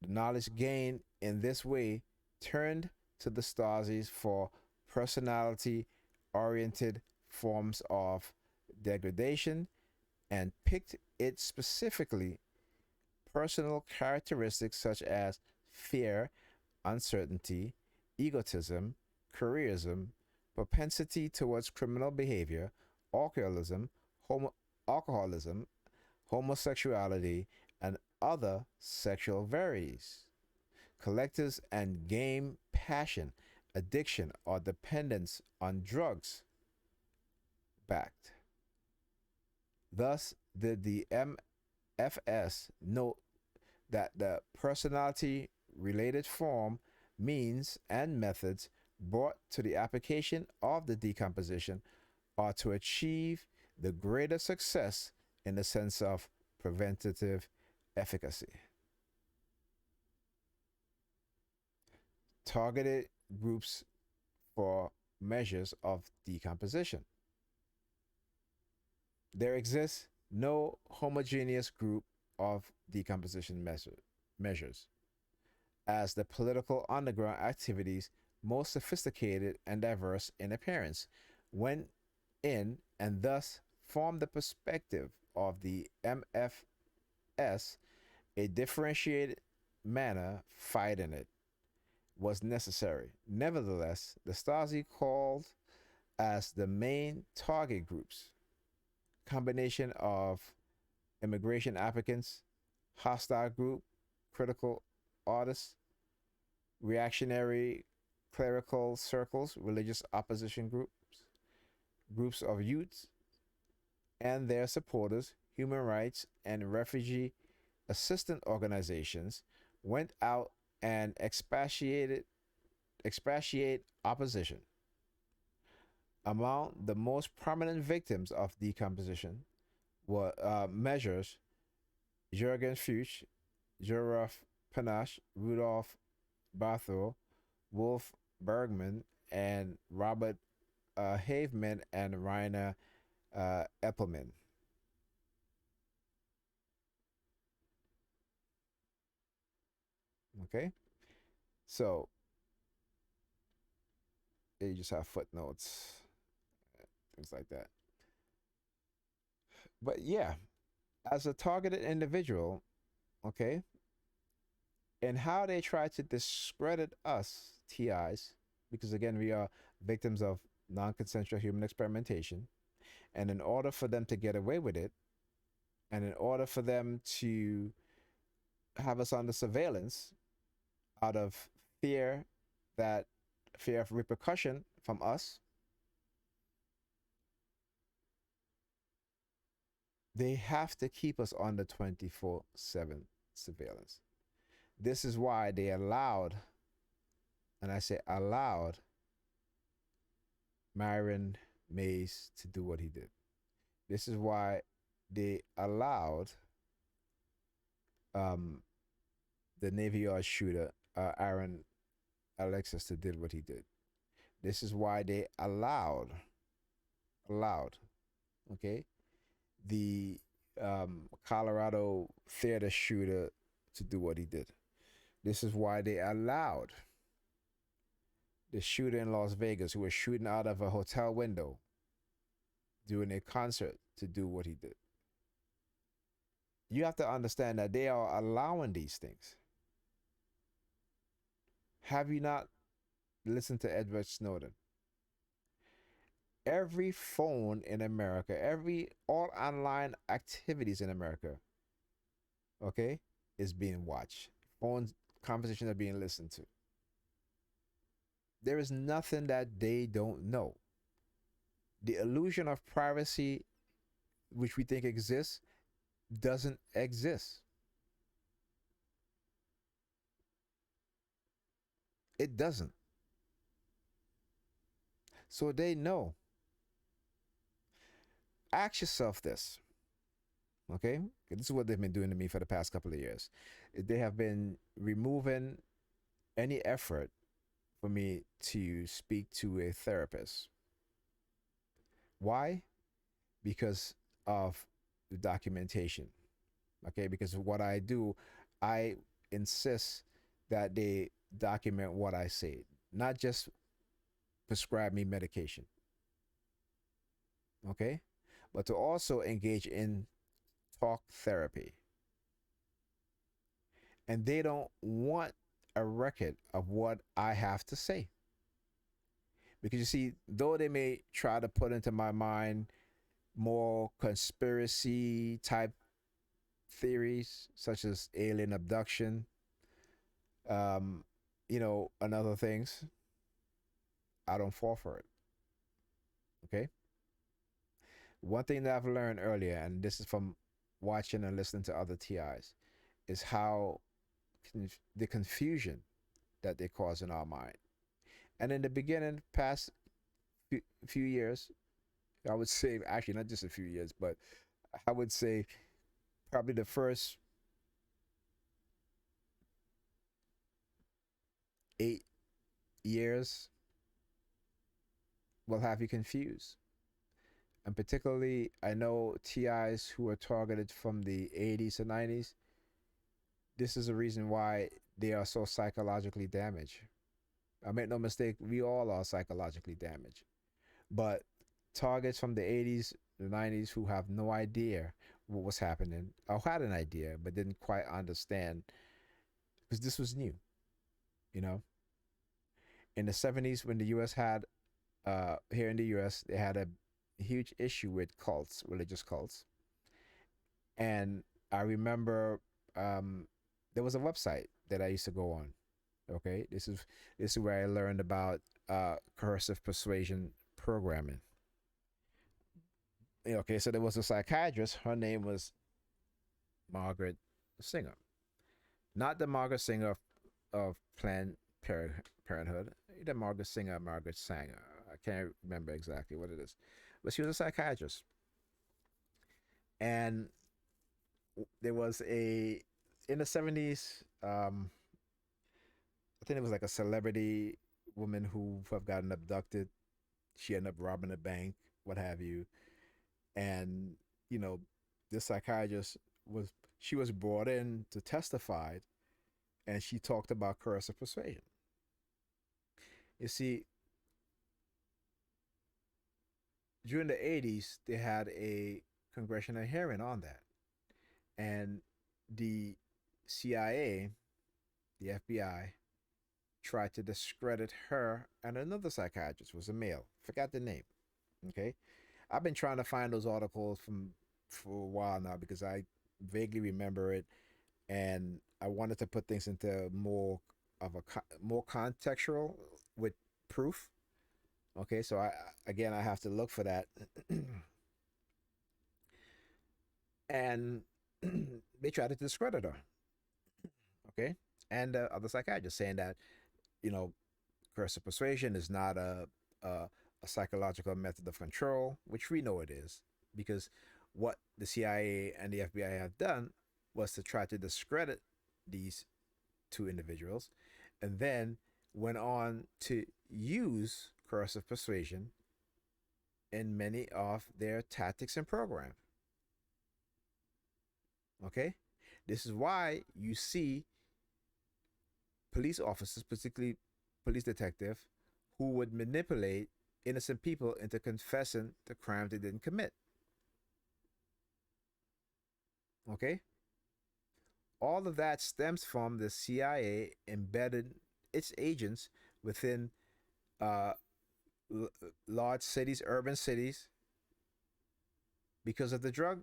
Speaker 1: The knowledge gained in this way turned to the Stasi's for personality oriented forms of degradation and picked it specifically personal characteristics such as fear, uncertainty, egotism, careerism, propensity towards criminal behavior, alcoholism, alcoholism, homosexuality, and other sexual varieties. Collectors and game passion, addiction, or dependence on drugs backed. Thus, did the MFS note that the personality related form, means, and methods brought to the application of the decomposition are to achieve the greater success in the sense of preventative efficacy. Targeted groups for measures of decomposition. There exists no homogeneous group of decomposition measures. as the political underground activities most sophisticated and diverse in appearance, went in and thus formed the perspective of the MFS. A differentiated manner fighting it was necessary. Nevertheless, the Stasi called as the main target groups combination of immigration applicants, hostile group, critical artists, reactionary clerical circles, religious opposition groups, groups of youths and their supporters, human rights and refugee assistance organizations went out and expatiate opposition. Among the most prominent victims of decomposition were measures Jürgen Fuchs, Joseph Panache, Rudolf Barthel, Wolf Bergman, and Robert Haveman and Rainer Eppelman. Okay, so you just have footnotes, things like that. But yeah, as a targeted individual, okay, and how they try to discredit us TIs, because again we are victims of non-consensual human experimentation, and in order for them to get away with it, and in order for them to have us under surveillance out of fear that fear of repercussion from us, they have to keep us under 24/7 surveillance. This is why they allowed, and I say allowed, Myron Mays to do what he did. This is why they allowed um, the Navy Yard shooter, Aaron Alexis, to do what he did. This is why they allowed, okay, the Colorado theater shooter to do what he did. This is why they allowed the shooter in Las Vegas who was shooting out of a hotel window during a concert to do what he did. You have to understand that they are allowing these things. Have you not listened to Edward Snowden? Every phone in America, every all online activities in America, okay, is being watched. Phone conversations are being listened to. There is nothing that they don't know. The illusion of privacy, which we think exists, doesn't exist. It doesn't. So they know. Ask yourself this, okay? This is what they've been doing to me for the past couple of years. They have been removing any effort for me to speak to a therapist. Why? Because of the documentation. Okay, because what I do, I insist that they document what I say, not just prescribe me medication. Okay, but to also engage in talk therapy. And they don't want a record of what I have to say. Because you see, though they may try to put into my mind more conspiracy type theories, such as alien abduction, um, and other things, I don't fall for it. Okay. One thing that I've learned earlier, and this is from watching and listening to other TIs, is how the confusion that they cause in our mind. And in the beginning, past few years, I would say, actually, not just a few years, but I would say probably the first 8 years will have you confused. And particularly, I know TIs who are targeted from the 80s and 90s. This is a reason why they are so psychologically damaged. I make no mistake, we all are psychologically damaged. But targets from the 80s, the 90s who have no idea what was happening, or had an idea but didn't quite understand because this was new, you know. In the 70s, when the US had, here in the US, they had a huge issue with cults, religious cults. And I remember um, there was a website that I used to go on. Okay, this is where I learned about coercive persuasion programming. Okay, so there was a psychiatrist. Her name was Margaret Singer, not the Margaret Singer of Planned Parenthood. The Margaret Singer, Margaret Sanger. I can't remember exactly what it is, but she was a psychiatrist, and there was a in the 70s. I think it was like a celebrity woman who have gotten abducted. She ended up robbing a bank, what have you, and you know, this psychiatrist was she was brought in to testify, and she talked about coercive persuasion. You see, during the 80s, they had a congressional hearing on that, and the CIA, the FBI, tried to discredit her and another psychiatrist was a male. Forgot the name. Okay, I've been trying to find those articles from for a while now because I vaguely remember it, and I wanted to put things into more of a more contextual with proof. Okay, so I again I have to look for that, and they tried to discredit her. Okay, and other psychiatrists saying that you know coercive persuasion is not a psychological method of control, which we know it is, because what the CIA and the FBI have done was to try to discredit these two individuals, and then went on to use coercive persuasion in many of their tactics and programs. Okay, this is why you see police officers, particularly police detective, who would manipulate innocent people into confessing the crimes they didn't commit. Okay? All of that stems from the CIA embedded its agents within uh, large cities, urban cities, because of the drug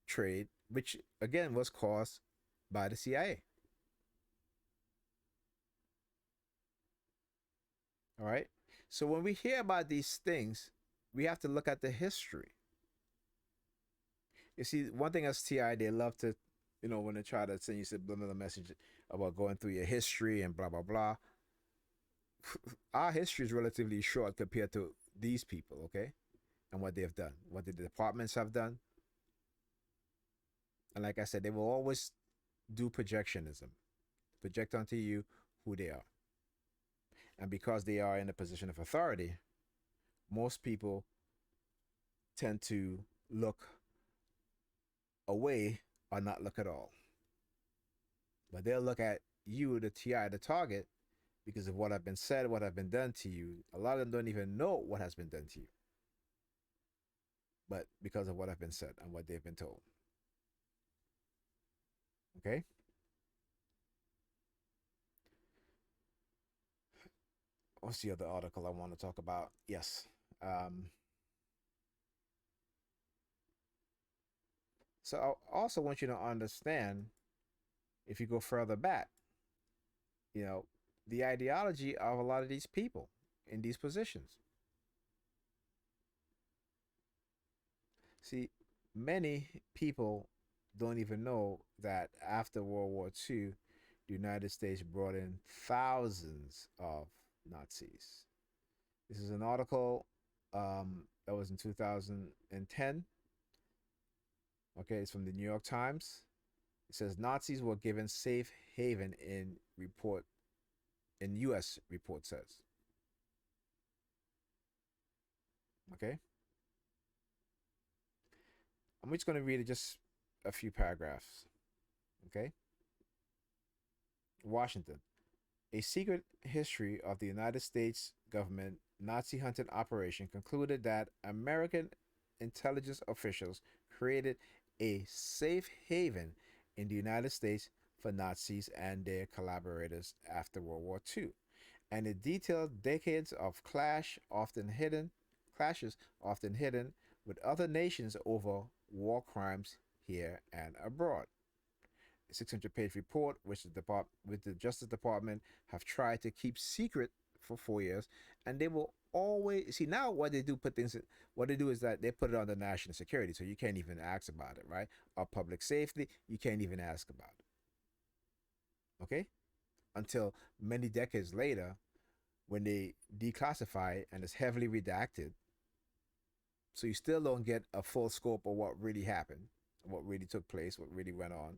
Speaker 1: trade, which again was caused by the CIA. All right? So when we hear about these things, we have to look at the history. You see, one thing as TI, they love to, when they try to send you subliminal message about going through your history and blah blah blah. Our history is relatively short compared to these people, okay, and what they've done, what the departments have done, and like I said, they will always do projectionism, project onto you who they are, and because they are in a position of authority, most people tend to look away or not look at all. But they'll look at you, the TI, the target, because of what have been said, what have been done to you. A lot of them don't even know what has been done to you, but because of what have been said and what they've been told. Okay? What's the other article I want to talk about? Yes. Um, so I also want you to understand, if you go further back, you know, the ideology of a lot of these people in these positions. See, many people don't even know that after World War II, the United States brought in thousands of Nazis. This is an article that was in 2010. Okay, it's from the New York Times. It says Nazis were given safe haven in U.S. report says. Okay, I'm just going to read just a few paragraphs. Okay, Washington. A secret history of the United States government Nazi hunting operation concluded that American intelligence officials created a safe haven in the United States for Nazis and their collaborators after World War II, and it detailed decades of clashes often hidden with other nations over war crimes here and abroad. A 600-page report, which the Justice Department have tried to keep secret for 4 years, and they will always see now what they do. What they do is that they put it under national security, so you can't even ask about it, right? Or public safety, you can't even ask about it. Okay, until many decades later, when they declassify it and it's heavily redacted, so you still don't get a full scope of what really happened, what really took place, what really went on.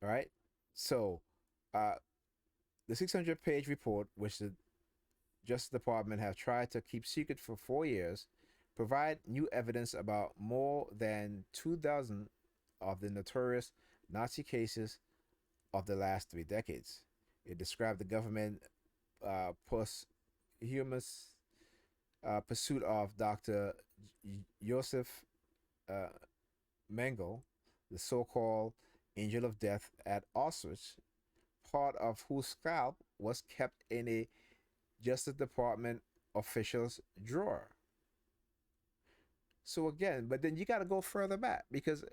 Speaker 1: All right. So, uh, the 600-page report, which the Justice Department have tried to keep secret for 4 years, provide new evidence about more than 2 dozen of the notorious Nazi cases of the last 3 decades. It described the government posthumous pursuit of Dr. Joseph uh, Mengele, the so-called Angel of Death at Auschwitz, part of whose scalp was kept in a Justice Department official's drawer. So again, but then you got to go further back because,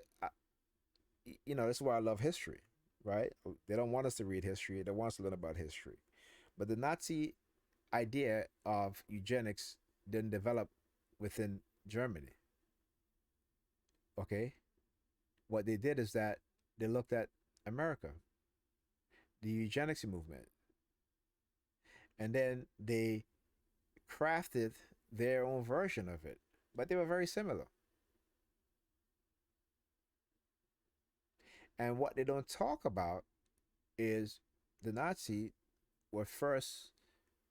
Speaker 1: that's why I love history, right? They don't want us to read history; they want us to learn about history. But the Nazi idea of eugenics didn't develop within Germany. Okay, what they did is that they looked at America, the eugenics movement, and then they crafted their own version of it. But they were very similar. And what they don't talk about is the Nazi were first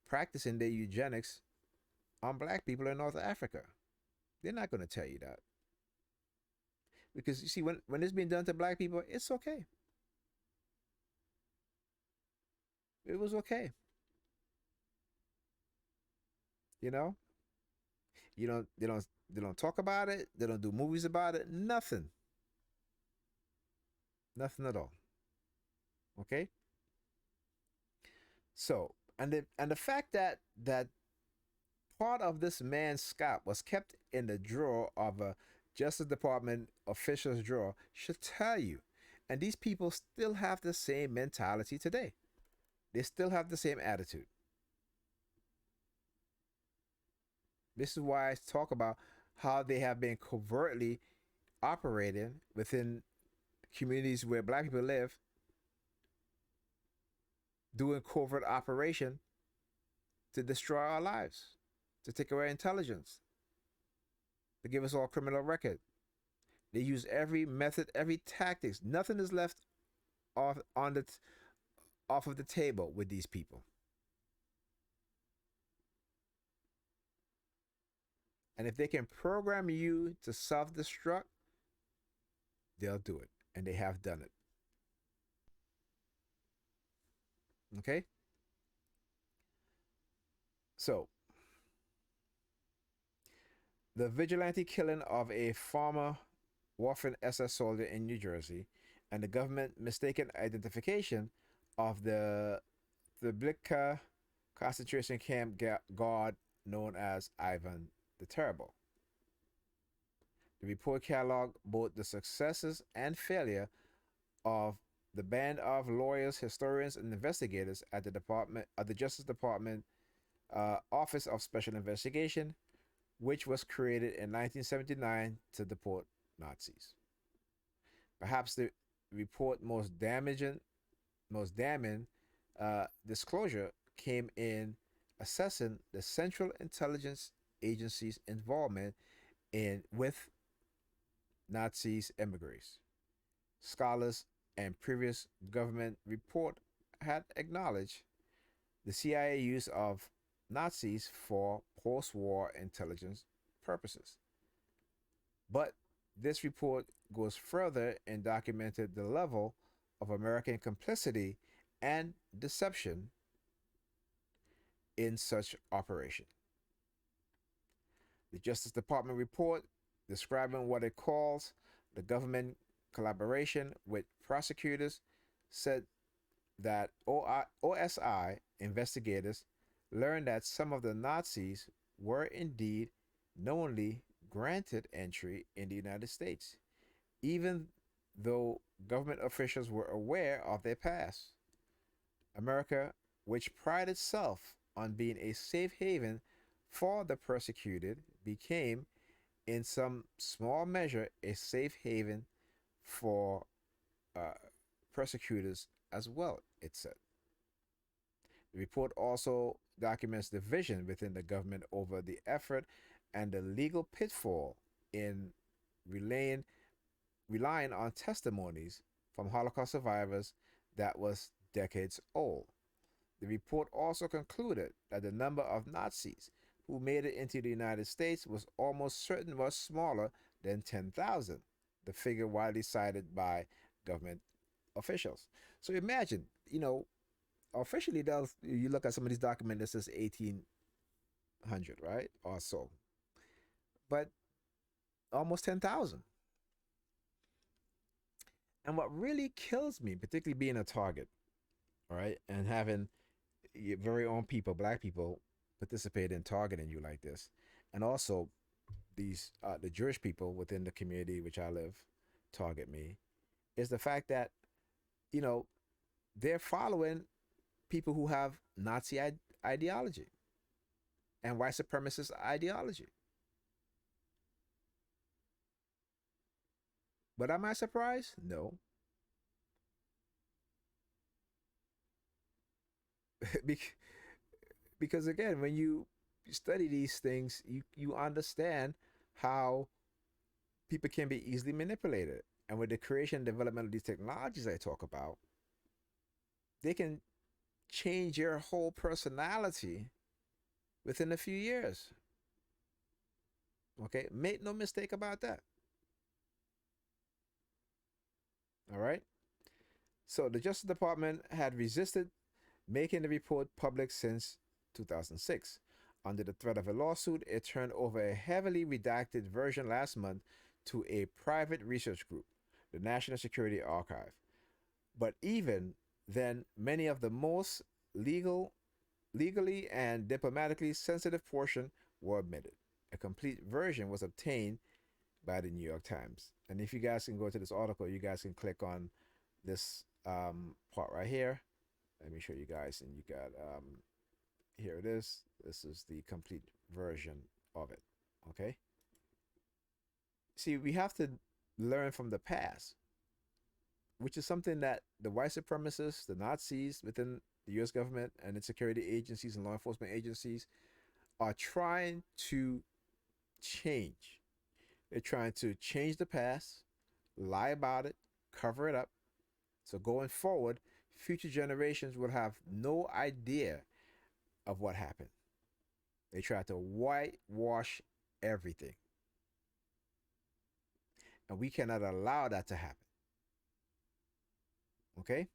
Speaker 1: practicing their eugenics on black people in North Africa. They're not going to tell you that. Because you see, when it's being done to black people, it's okay. It was okay. You know? They don't talk about it, they don't do movies about it, nothing. Nothing at all. Okay? So, and the fact that part of this man's scalp was kept in the drawer of a Justice Department official's drawer should tell you. And these people still have the same mentality today. They still have the same attitude. This is why I talk about how they have been covertly operating within communities where black people live, doing covert operation to destroy our lives, to take away intelligence, to give us all criminal record. They use every method, every tactics. Nothing is left off of the table with these people. And if they can program you to self-destruct, they'll do it, and they have done it. Okay. So the vigilante killing of a former Warfen SS soldier in New Jersey, and the government mistaken identification of the Treblinka concentration camp guard known as Ivan the Terrible. The report cataloged both the successes and failure of the band of lawyers, historians, and investigators at the Justice Department Office of Special Investigation, which was created in 1979 to deport Nazis. Perhaps the report most damning disclosure came in assessing the Central Intelligence Agency's involvement in with Nazis emigres. Scholars and previous government report had acknowledged the CIA use of Nazis for post-war intelligence purposes. But this report goes further and documented the level of American complicity and deception in such operation. The Justice Department report describing what it calls the government collaboration with prosecutors said that OSI investigators learned that some of the Nazis were indeed knowingly granted entry in the United States, even though government officials were aware of their past. America, which prided itself on being a safe haven for the persecuted, became, in some small measure, a safe haven for uh, persecutors as well, it said. The report also documents division within the government over the effort and the legal pitfall in relaying, relying on testimonies from Holocaust survivors that was decades old. The report also concluded that the number of Nazis who made it into the United States was almost certain was smaller than 10,000, the figure widely cited by government officials. So imagine, officially, you look at some of these documents that says 1,800, right? Or so. But almost 10,000. And what really kills me, particularly being a target, right, and having your very own people, black people, participate in targeting you like this, and also the Jewish people within the community which I live target me, is the fact that you know they're following people who have Nazi ideology and white supremacist ideology. But am I surprised? No. Because again, when you study these things, you understand how people can be easily manipulated. And with the creation and development of these technologies I talk about, they can change your whole personality within a few years. Okay? Make no mistake about that. All right? So the Justice Department had resisted making the report public since 2006. Under the threat of a lawsuit, it turned over a heavily redacted version last month to a private research group, the National Security Archive. But even then, many of the most legally and diplomatically sensitive portion were omitted. A complete version was obtained by the New York Times. And if you guys can go to this article, you guys can click on this part right here. Let me show you guys. And you got, here it is. This is the complete version of it. Okay. See, we have to learn from the past, which is something that the white supremacists, the Nazis within the US government and its security agencies and law enforcement agencies are trying to change. They're trying to change the past, lie about it, cover it up. So going forward, future generations will have no idea of what happened. They try to whitewash everything. And we cannot allow that to happen. Okay?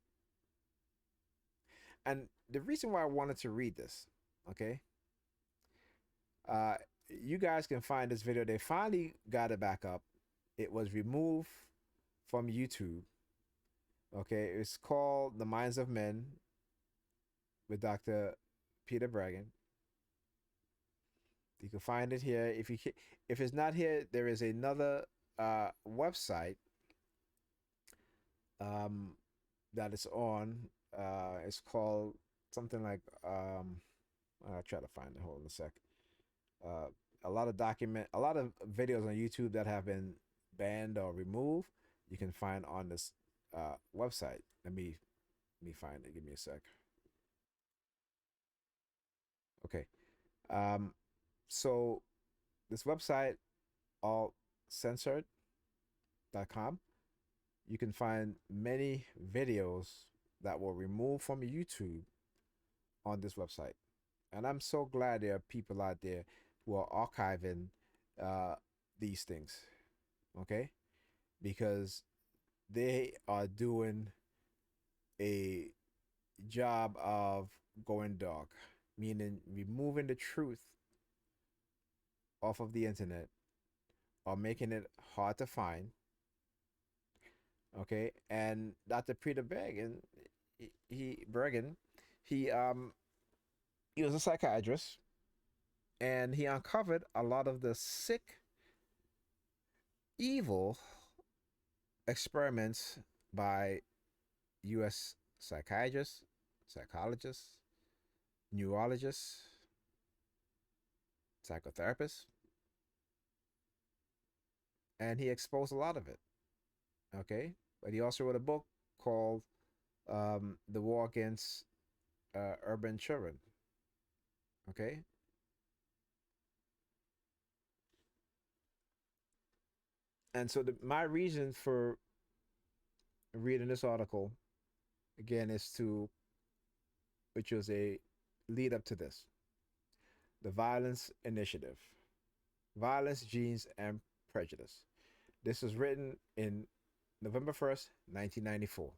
Speaker 1: And the reason why I wanted to read this, okay? You guys can find this video. They finally got it back up. It was removed from YouTube. Okay, it's called The Minds of Men with Dr. Peter Breggin. You can find it here. If it's not here, there is another website that is on. It's called something like I'll try to find it. Hold on a sec. A lot of videos on YouTube that have been banned or removed, you can find on this website. Let me find it. Give me a sec. Okay. So this website, allcensored.com, you can find many videos that were removed from YouTube on this website. And I'm so glad there are people out there who are archiving these things, okay? Because they are doing a job of going dark, meaning removing the truth off of the internet or making it hard to find. Okay, and Dr. Peter Bergen, Bergen, he he was a psychiatrist, and he uncovered a lot of the sick, evil experiments by U.S. psychiatrists, psychologists, neurologists, psychotherapists, and he exposed a lot of it. Okay, but he also wrote a book called "The War Against Urban Children." Okay, and so my reason for reading this article again is to, which was a lead up to this, the Violence Initiative, Violence, Genes, and Prejudice. This was written in November 1st, 1994.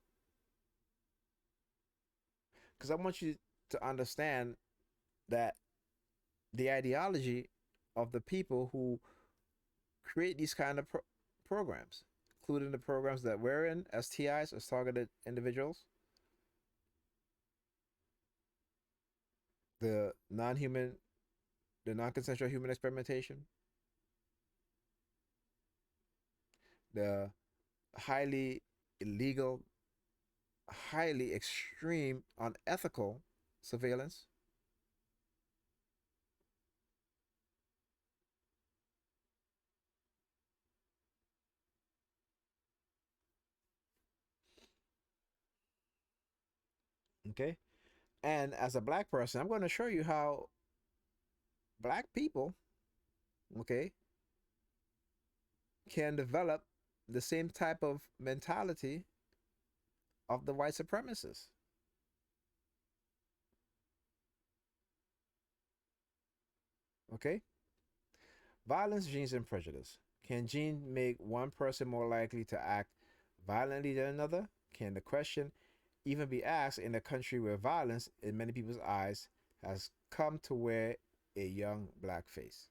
Speaker 1: Because I want you to understand that the ideology of the people who create these kind of programs, including the programs that we're in as TIs, as targeted individuals, the non-human, the non-consensual human experimentation, the highly illegal, highly extreme, unethical surveillance, okay? And as a black person, I'm going to show you how black people, okay, can develop the same type of mentality of the white supremacists. Okay? Violence, genes, and prejudice. Can genes make one person more likely to act violently than another? Can the question even be asked in a country where violence, in many people's eyes, has come to wear a young black face?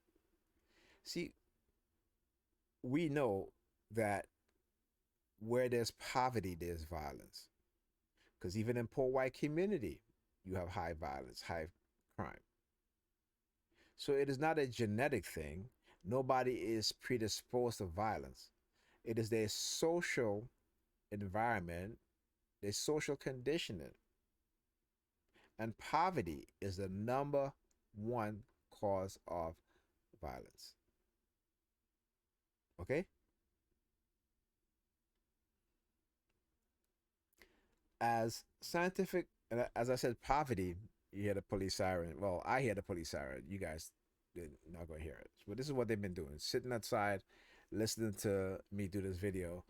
Speaker 1: See, we know that where there's poverty, there's violence. Because even in poor white community, you have high violence, high crime. So it is not a genetic thing. Nobody is predisposed to violence. It is their social environment, their social conditioning. And poverty is the number one cause of violence. Okay? As scientific, as I said, poverty, you hear the police siren. Well, I hear the police siren. You guys did not going to hear it. But this is what they've been doing, sitting outside, listening to me do this video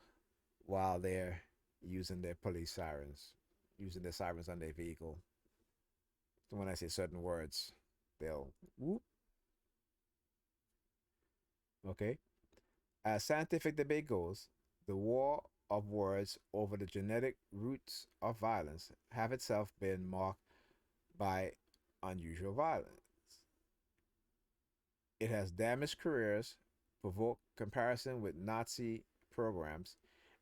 Speaker 1: while they're using their police sirens, using their sirens on their vehicle. So when I say certain words, they'll whoop. Okay. As scientific debate goes, the war of words over the genetic roots of violence have itself been marked by unusual violence. It has damaged careers, provoked comparison with Nazi programs,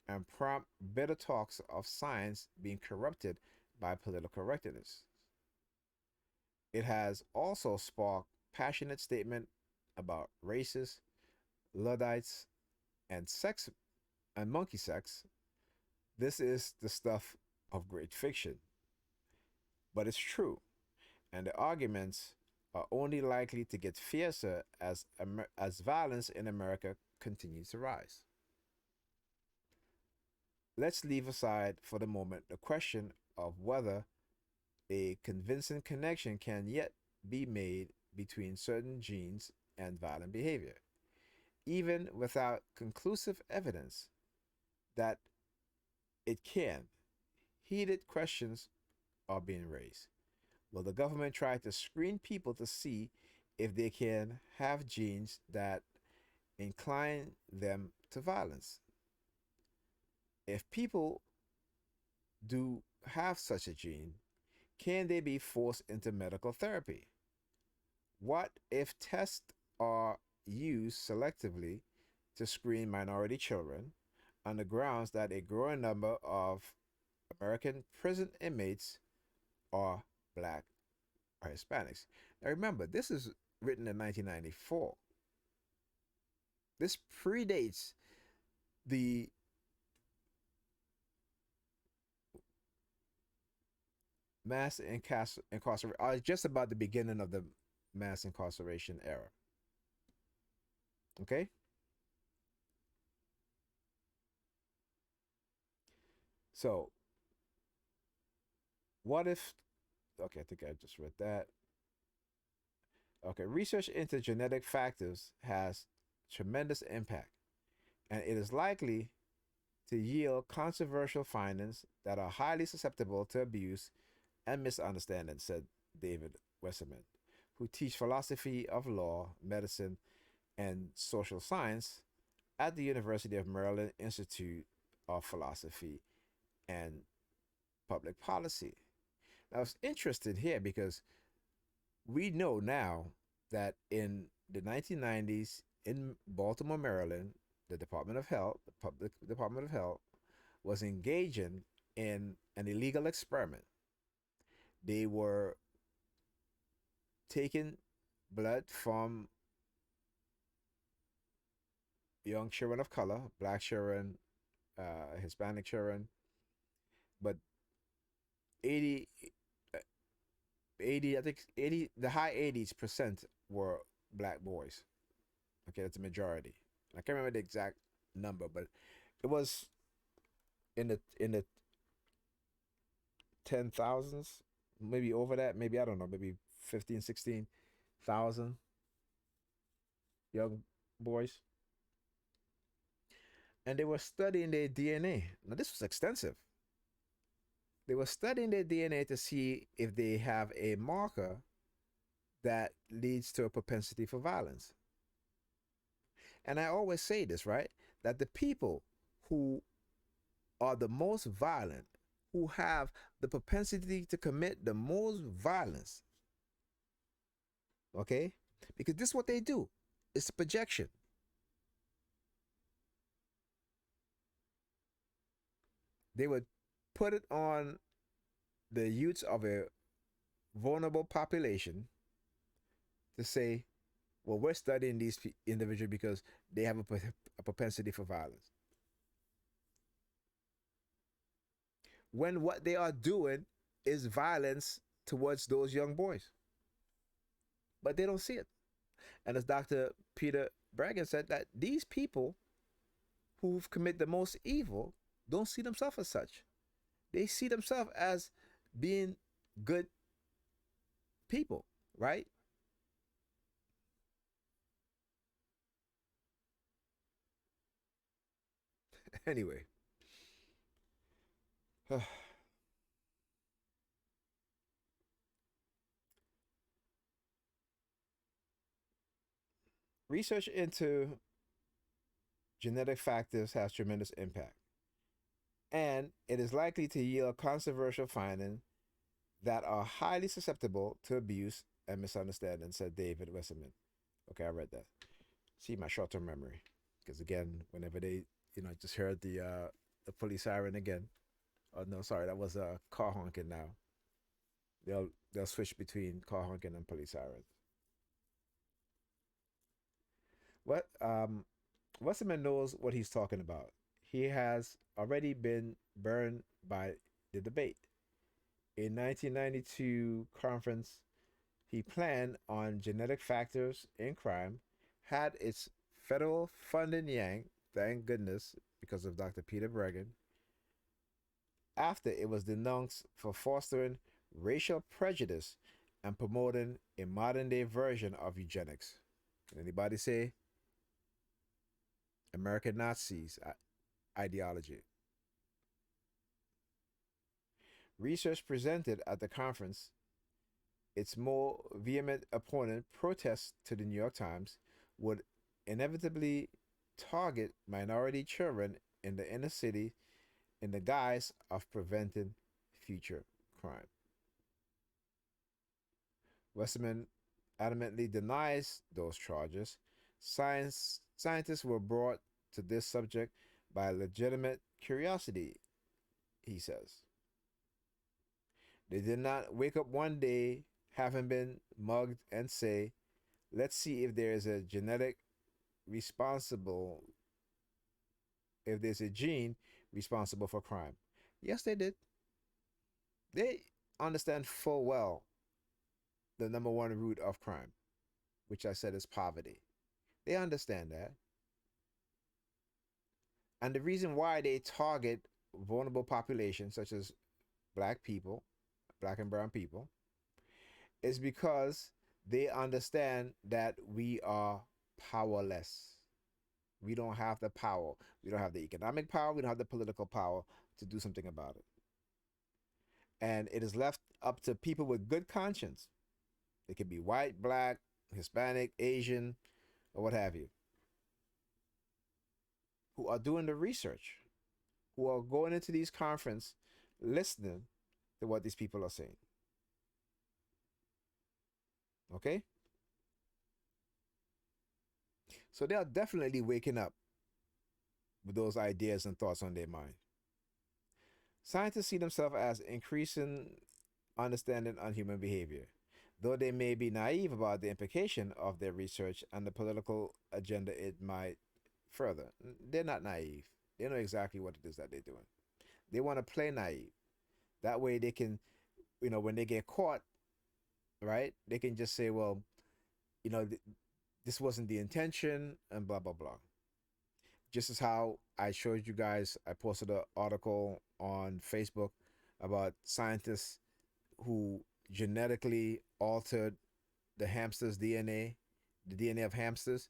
Speaker 1: and prompt bitter talks of science being corrupted by political correctness. It has also sparked passionate statement about racists, Luddites, and sex and monkey sex. This is the stuff of great fiction, but it's true, and the arguments are only likely to get fiercer as violence in America continues to rise. Let's leave aside for the moment the question of whether a convincing connection can yet be made between certain genes and violent behavior, even without conclusive evidence that it can. Heated questions are being raised. Will the government try to screen people to see if they can have genes that incline them to violence? If people do have such a gene, can they be forced into medical therapy? What if tests are used selectively to screen minority children on the grounds that a growing number of American prison inmates are black or Hispanics? Now remember, this is written in 1994. This predates the mass incarceration, just about the beginning of the mass incarceration era. Okay? So, what if, okay, I think I just read that. Okay, research into genetic factors has tremendous impact, and it is likely to yield controversial findings that are highly susceptible to abuse and misunderstanding, said David Westerman, who teach philosophy of law, medicine, and social science at the University of Maryland Institute of Philosophy and Public Policy. Now, it's interesting here because we know now that in the 1990s in Baltimore, Maryland, the Department of Health, the Public Department of Health, was engaging in an illegal experiment. They were taking blood from young children of color, black children, Hispanic children, but 80, uh, 80, I think 80, the high 80s% were black boys. Okay, that's a majority. I can't remember the exact number, but it was in the 10,000s, maybe over that, maybe I don't know, maybe 15, 16,000 young boys. And they were studying their DNA. Now, this was extensive. They were studying their DNA to see if they have a marker that leads to a propensity for violence. And I always say this, right? That the people who are the most violent, who have the propensity to commit the most violence, okay? Because this is what they do. It's projection. They would put it on the youths of a vulnerable population to say, well, we're studying these individuals because they have a propensity for violence. When what they are doing is violence towards those young boys. But they don't see it. And as Dr. Peter Bragan said, that these people who've committed the most evil don't see themselves as such. They see themselves as being good people, right? Anyway, research into genetic factors has tremendous impact, and it is likely to yield controversial findings that are highly susceptible to abuse and misunderstanding, said David Westerman. Okay, I read that. See my short-term memory, because again, whenever they, I just heard the police siren again. Oh no, sorry, that was a car honking. Now they'll switch between car honking and police sirens. What Westerman knows what he's talking about. He has already been burned by the debate. In 1992 conference he planned on genetic factors in crime had its federal funding yanked, thank goodness, because of Dr. Peter Bregan, after it was denounced for fostering racial prejudice and promoting a modern day version of eugenics. Can anybody say American Nazis ideology? Research presented at the conference, its more vehement opponent protests to the New York Times, would inevitably target minority children in the inner city in the guise of preventing future crime. Westerman adamantly denies those charges. Scientists were brought to this subject by legitimate curiosity, he says. They did not wake up one day having been mugged and say, let's see if there is a genetic responsible, if there's a gene responsible for crime. Yes, they did. They understand full well the number one root of crime, which I said is poverty. They understand that. And the reason why they target vulnerable populations such as black people, black and brown people, is because they understand that we are powerless. We don't have the power. We don't have the economic power. We don't have the political power to do something about it. And it is left up to people with good conscience. They could be white, black, Hispanic, Asian, or what have you, who are doing the research, who are going into these conferences, listening to what these people are saying. Okay? So they are definitely waking up with those ideas and thoughts on their mind. Scientists see themselves as increasing understanding on human behavior, though they may be naive about the implication of their research and the political agenda it might further. They're not naive. They know exactly what it is that they're doing. They want to play naive. That way they can, when they get caught, right, they can just say, well, this wasn't the intention and blah, blah, blah. Just as how I showed you guys, I posted an article on Facebook about scientists who genetically altered the hamsters' DNA, the DNA of hamsters,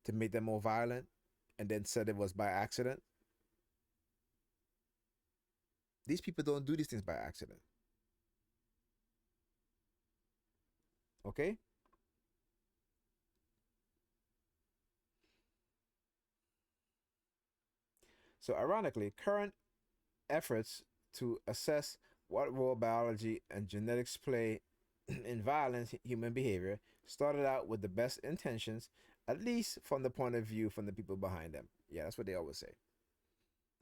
Speaker 1: to make them more violent, and then said it was by accident. These people don't do these things by accident. Okay? So, ironically, current efforts to assess what role biology and genetics play in violent human behavior started out with the best intentions, at least from the point of view from the people behind them. Yeah, that's what they always say.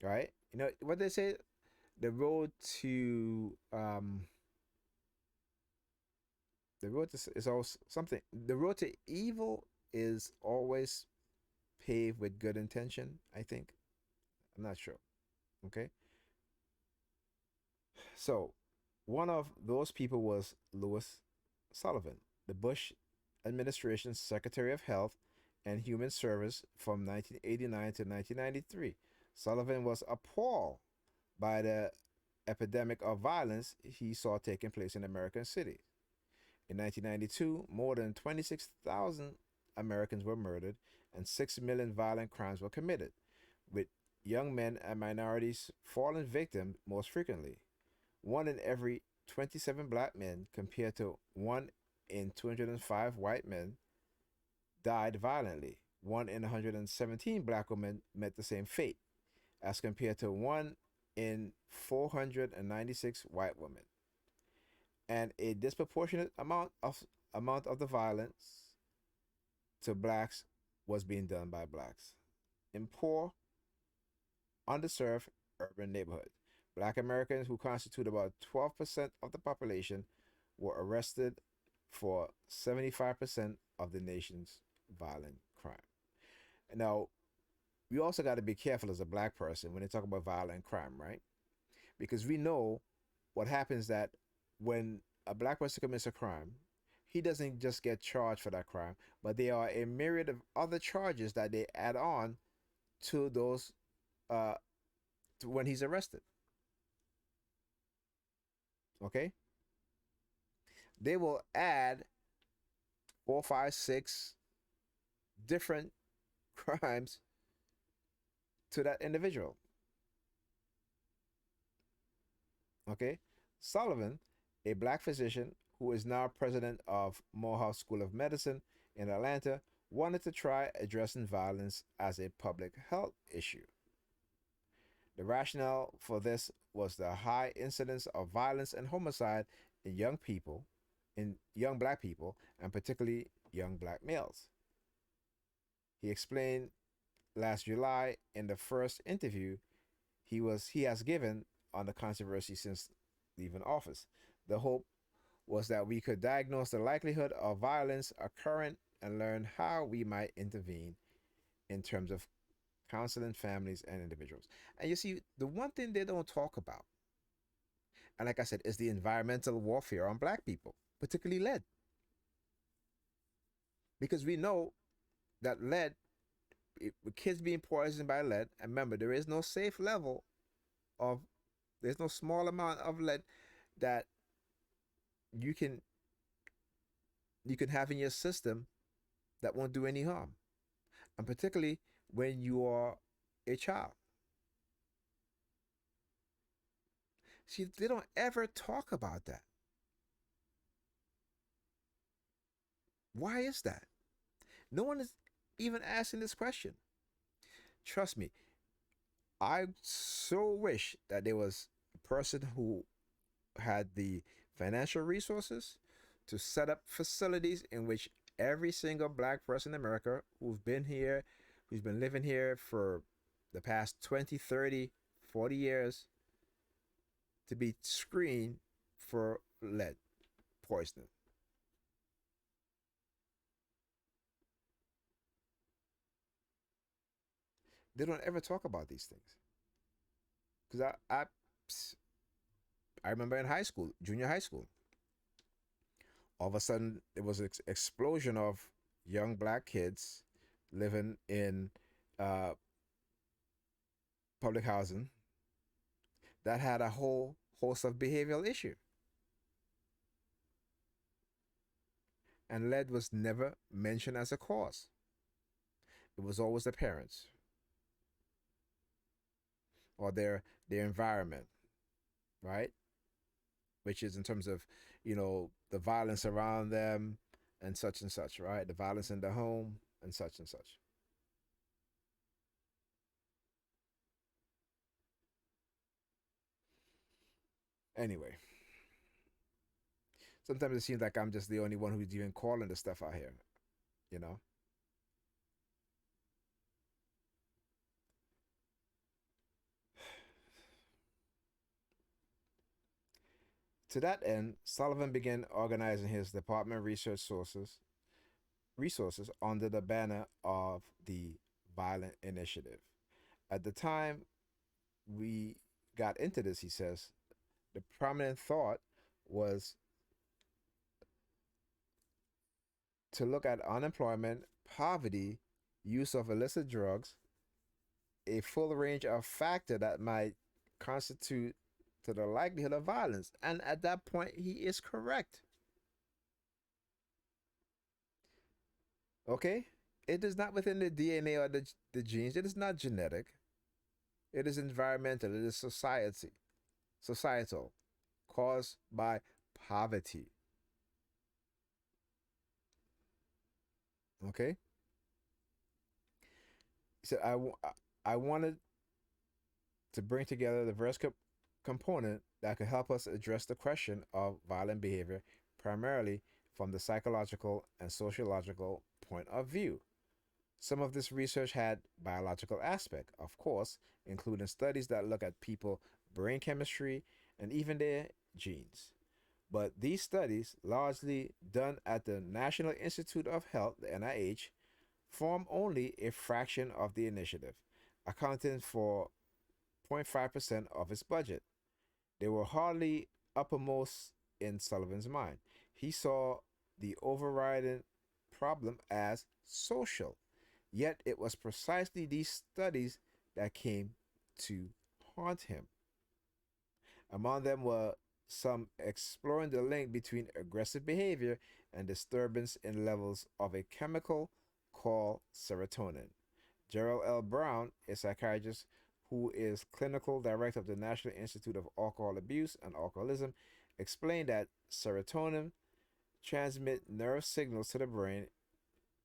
Speaker 1: Right? You know what they say? The road to the road to is always something. The road to evil is always paved with good intention. I think. I'm not sure. Okay. So, one of those people was Louis Sullivan, the Bush administration's Secretary of Health and Human Service from 1989 to 1993. Sullivan was appalled by the epidemic of violence he saw taking place in American cities. In 1992, more than 26,000 Americans were murdered and 6 million violent crimes were committed, with young men and minorities falling victim most frequently. One in every 27 black men, compared to 1 in 205 white men, died violently. 1 in 117 black women met the same fate, as compared to 1 in 496 white women. And a disproportionate amount of the violence to blacks was being done by blacks in poor, underserved urban neighborhoods. Black Americans, who constitute about 12% of the population, were arrested for 75% of the nation's violent crime. Now, we also got to be careful as a black person when they talk about violent crime, right? Because we know what happens that when a black person commits a crime, he doesn't just get charged for that crime, but there are a myriad of other charges that they add on to those to when he's arrested. Okay? They will add 4, 5, 6 different crimes to that individual. Okay? Sullivan, a black physician who is now president of Morehouse School of Medicine in Atlanta, wanted to try addressing violence as a public health issue. The rationale for this was the high incidence of violence and homicide in young people, in young black people, and particularly young black males. He explained last July in the first interview he has given on the controversy since leaving office. The hope was that we could diagnose the likelihood of violence occurring and learn how we might intervene in terms of counseling families and individuals. And you see, the one thing they don't talk about, and like I said, is the environmental warfare on black people, particularly lead. Because we know that lead, with kids being poisoned by lead, and remember, there is no safe level of, there's no small amount of lead that you can you can have in your system that won't do any harm, and particularly when you are a child. See, they don't ever talk about that. Why is that? No one is even asking this question. Trust me, I so wish that there was a person who had the financial resources to set up facilities in which every single black person in America who's been living here for the past 20, 30, 40 years, to be screened for lead poisoning. They don't ever talk about these things. Because I remember in high school, junior high school, all of a sudden there was an explosion of young black kids living in uh, public housing that had a whole host of behavioral issue. And lead was never mentioned as a cause. It was always the parents or their environment, right? Which is in terms of, the violence around them and such, right? The violence in the home and such and such. Anyway, sometimes it seems like I'm just the only one who's even calling the stuff out here, you know? To that end, Sullivan began organizing his department resources under the banner of the Violent Initiative. At the time we got into this, he says, the prominent thought was to look at unemployment, poverty, use of illicit drugs, a full range of factors that might constitute to the likelihood of violence. And at that point, he is correct. Okay? It is not within the DNA or the genes. It is not genetic. It is environmental. It is societal, caused by poverty. Okay? He said, I wanted to bring together the diverse component that could help us address the question of violent behavior primarily from the psychological and sociological point of view. Some of this research had biological aspect, of course, including studies that look at people brain chemistry and even their genes. But these studies, largely done at the National Institute of Health, the NIH, form only a fraction of the initiative, accounting for 0.5% of its budget. They were hardly uppermost in Sullivan's mind. He saw the overriding problem as social. Yet it was precisely these studies that came to haunt him. Among them were some exploring the link between aggressive behavior and disturbance in levels of a chemical called serotonin. Gerald L. Brown, a psychiatrist who is clinical director of the National Institute of Alcohol Abuse and Alcoholism, explained that serotonin transmits nerve signals to the brain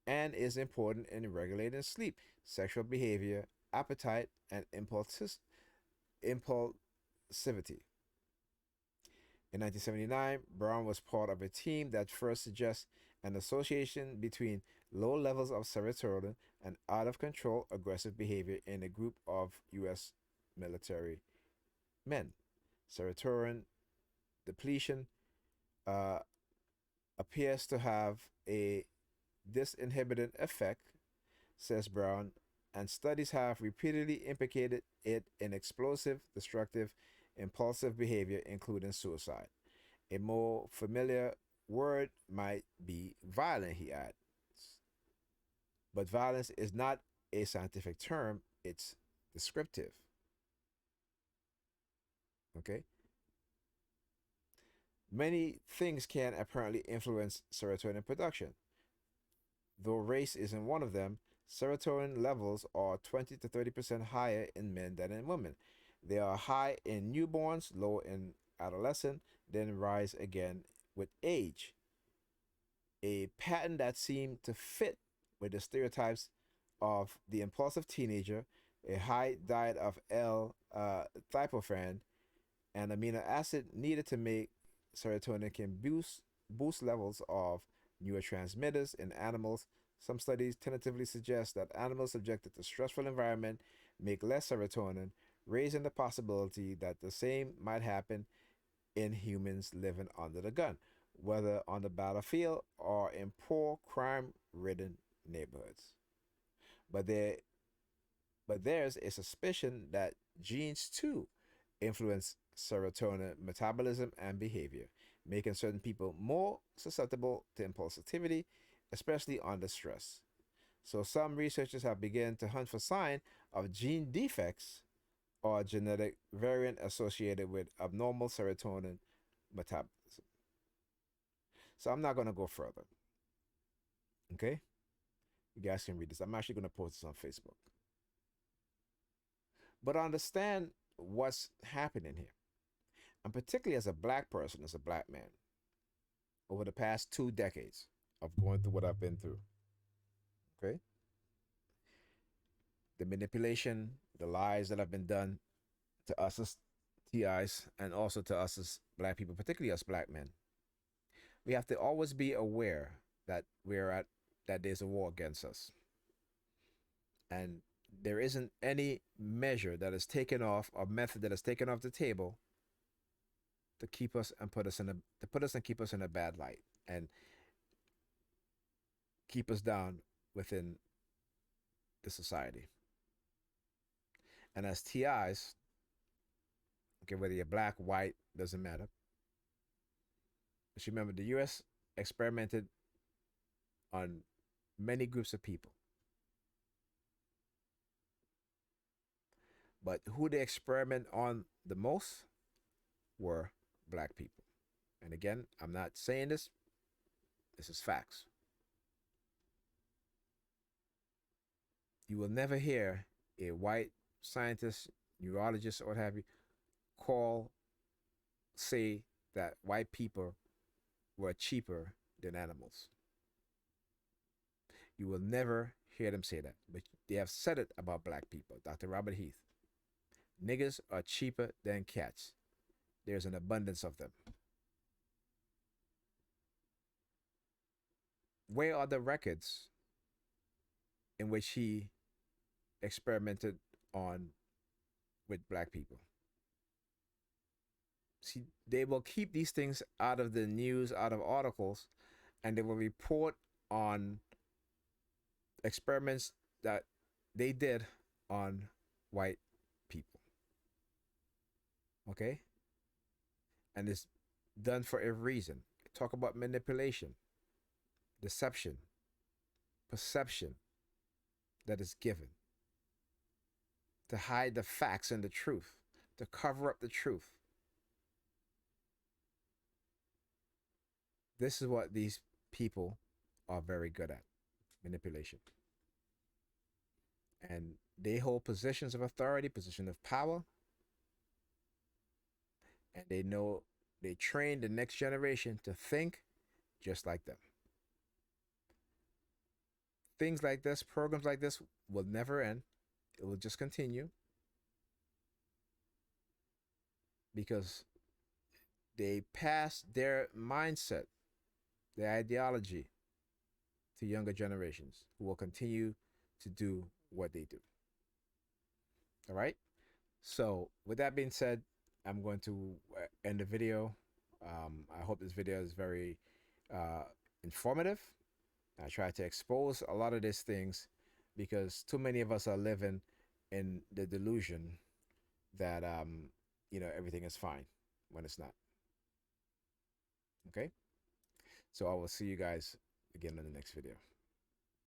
Speaker 1: and is important in regulating sleep, sexual behavior, appetite, and impulsivity. In 1979, Brown was part of a team that first suggests an association between low levels of serotonin and out of control aggressive behavior in a group of U.S. military men. Serotonin depletion uh, appears to have a disinhibiting effect, says Brown, and studies have repeatedly implicated it in explosive, destructive, impulsive behavior, including suicide. A more familiar word might be violent, he adds. But violence is not a scientific term, it's descriptive. Okay? Many things can apparently influence serotonin production. Though race isn't one of them, serotonin levels are 20 to 30% higher in men than in women. They are high in newborns, low in adolescent, then rise again with age. A pattern that seemed to fit with the stereotypes of the impulsive teenager, a high diet of L-tryptophan, an amino acid needed to make serotonin can boost levels of neurotransmitters in animals. Some studies tentatively suggest that animals subjected to stressful environment make less serotonin, raising the possibility that the same might happen in humans living under the gun, whether on the battlefield or in poor crime-ridden neighborhoods. But there but there's a suspicion that genes too influence serotonin metabolism and behavior, making certain people more susceptible to impulsivity, especially under stress. So some researchers have begun to hunt for signs of gene defects or genetic variant associated with abnormal serotonin metabolism. So I'm not going to go further. Okay? You guys can read this. I'm actually going to post this on Facebook. But understand what's happening here. And particularly as a black person, as a black man, over the past 2 decades of going through what I've been through. Okay? The manipulation, the lies that have been done to us as TIs and also to us as black people, particularly us black men. We have to always be aware that that there's a war against us. And there isn't any measure that is taken off or method that is taken off the table to keep us and put us and keep us in a bad light and keep us down within the society. And as TIs, okay, whether you're black, white, doesn't matter. But you remember the US experimented on many groups of people. But who they experiment on the most were black people. And again, I'm not saying this, this is facts. You will never hear a white scientist, neurologist, or what have you, say that white people were cheaper than animals. You will never hear them say that. But they have said it about black people. Dr. Robert Heath. Niggers are cheaper than cats. There's an abundance of them. Where are the records in which he experimented on with black people? See, they will keep these things out of the news, out of articles, and they will report on experiments that they did on white people. Okay? And it's done for a reason. Talk about manipulation, deception, perception that is given to hide the facts and the truth, to cover up the truth. This is what these people are very good at, manipulation. And they hold positions of authority, position of power, and they train the next generation to think just like them. Things like this, programs like this will never end. It will just continue. because they pass their mindset, their ideology to younger generations who will continue to do what they do. All right. So, with that being said, I'm going to end the video. I hope this video is very uh, informative. I try to expose a lot of these things because too many of us are living in the delusion that everything is fine when it's not. Okay. So I will see you guys again in the next video.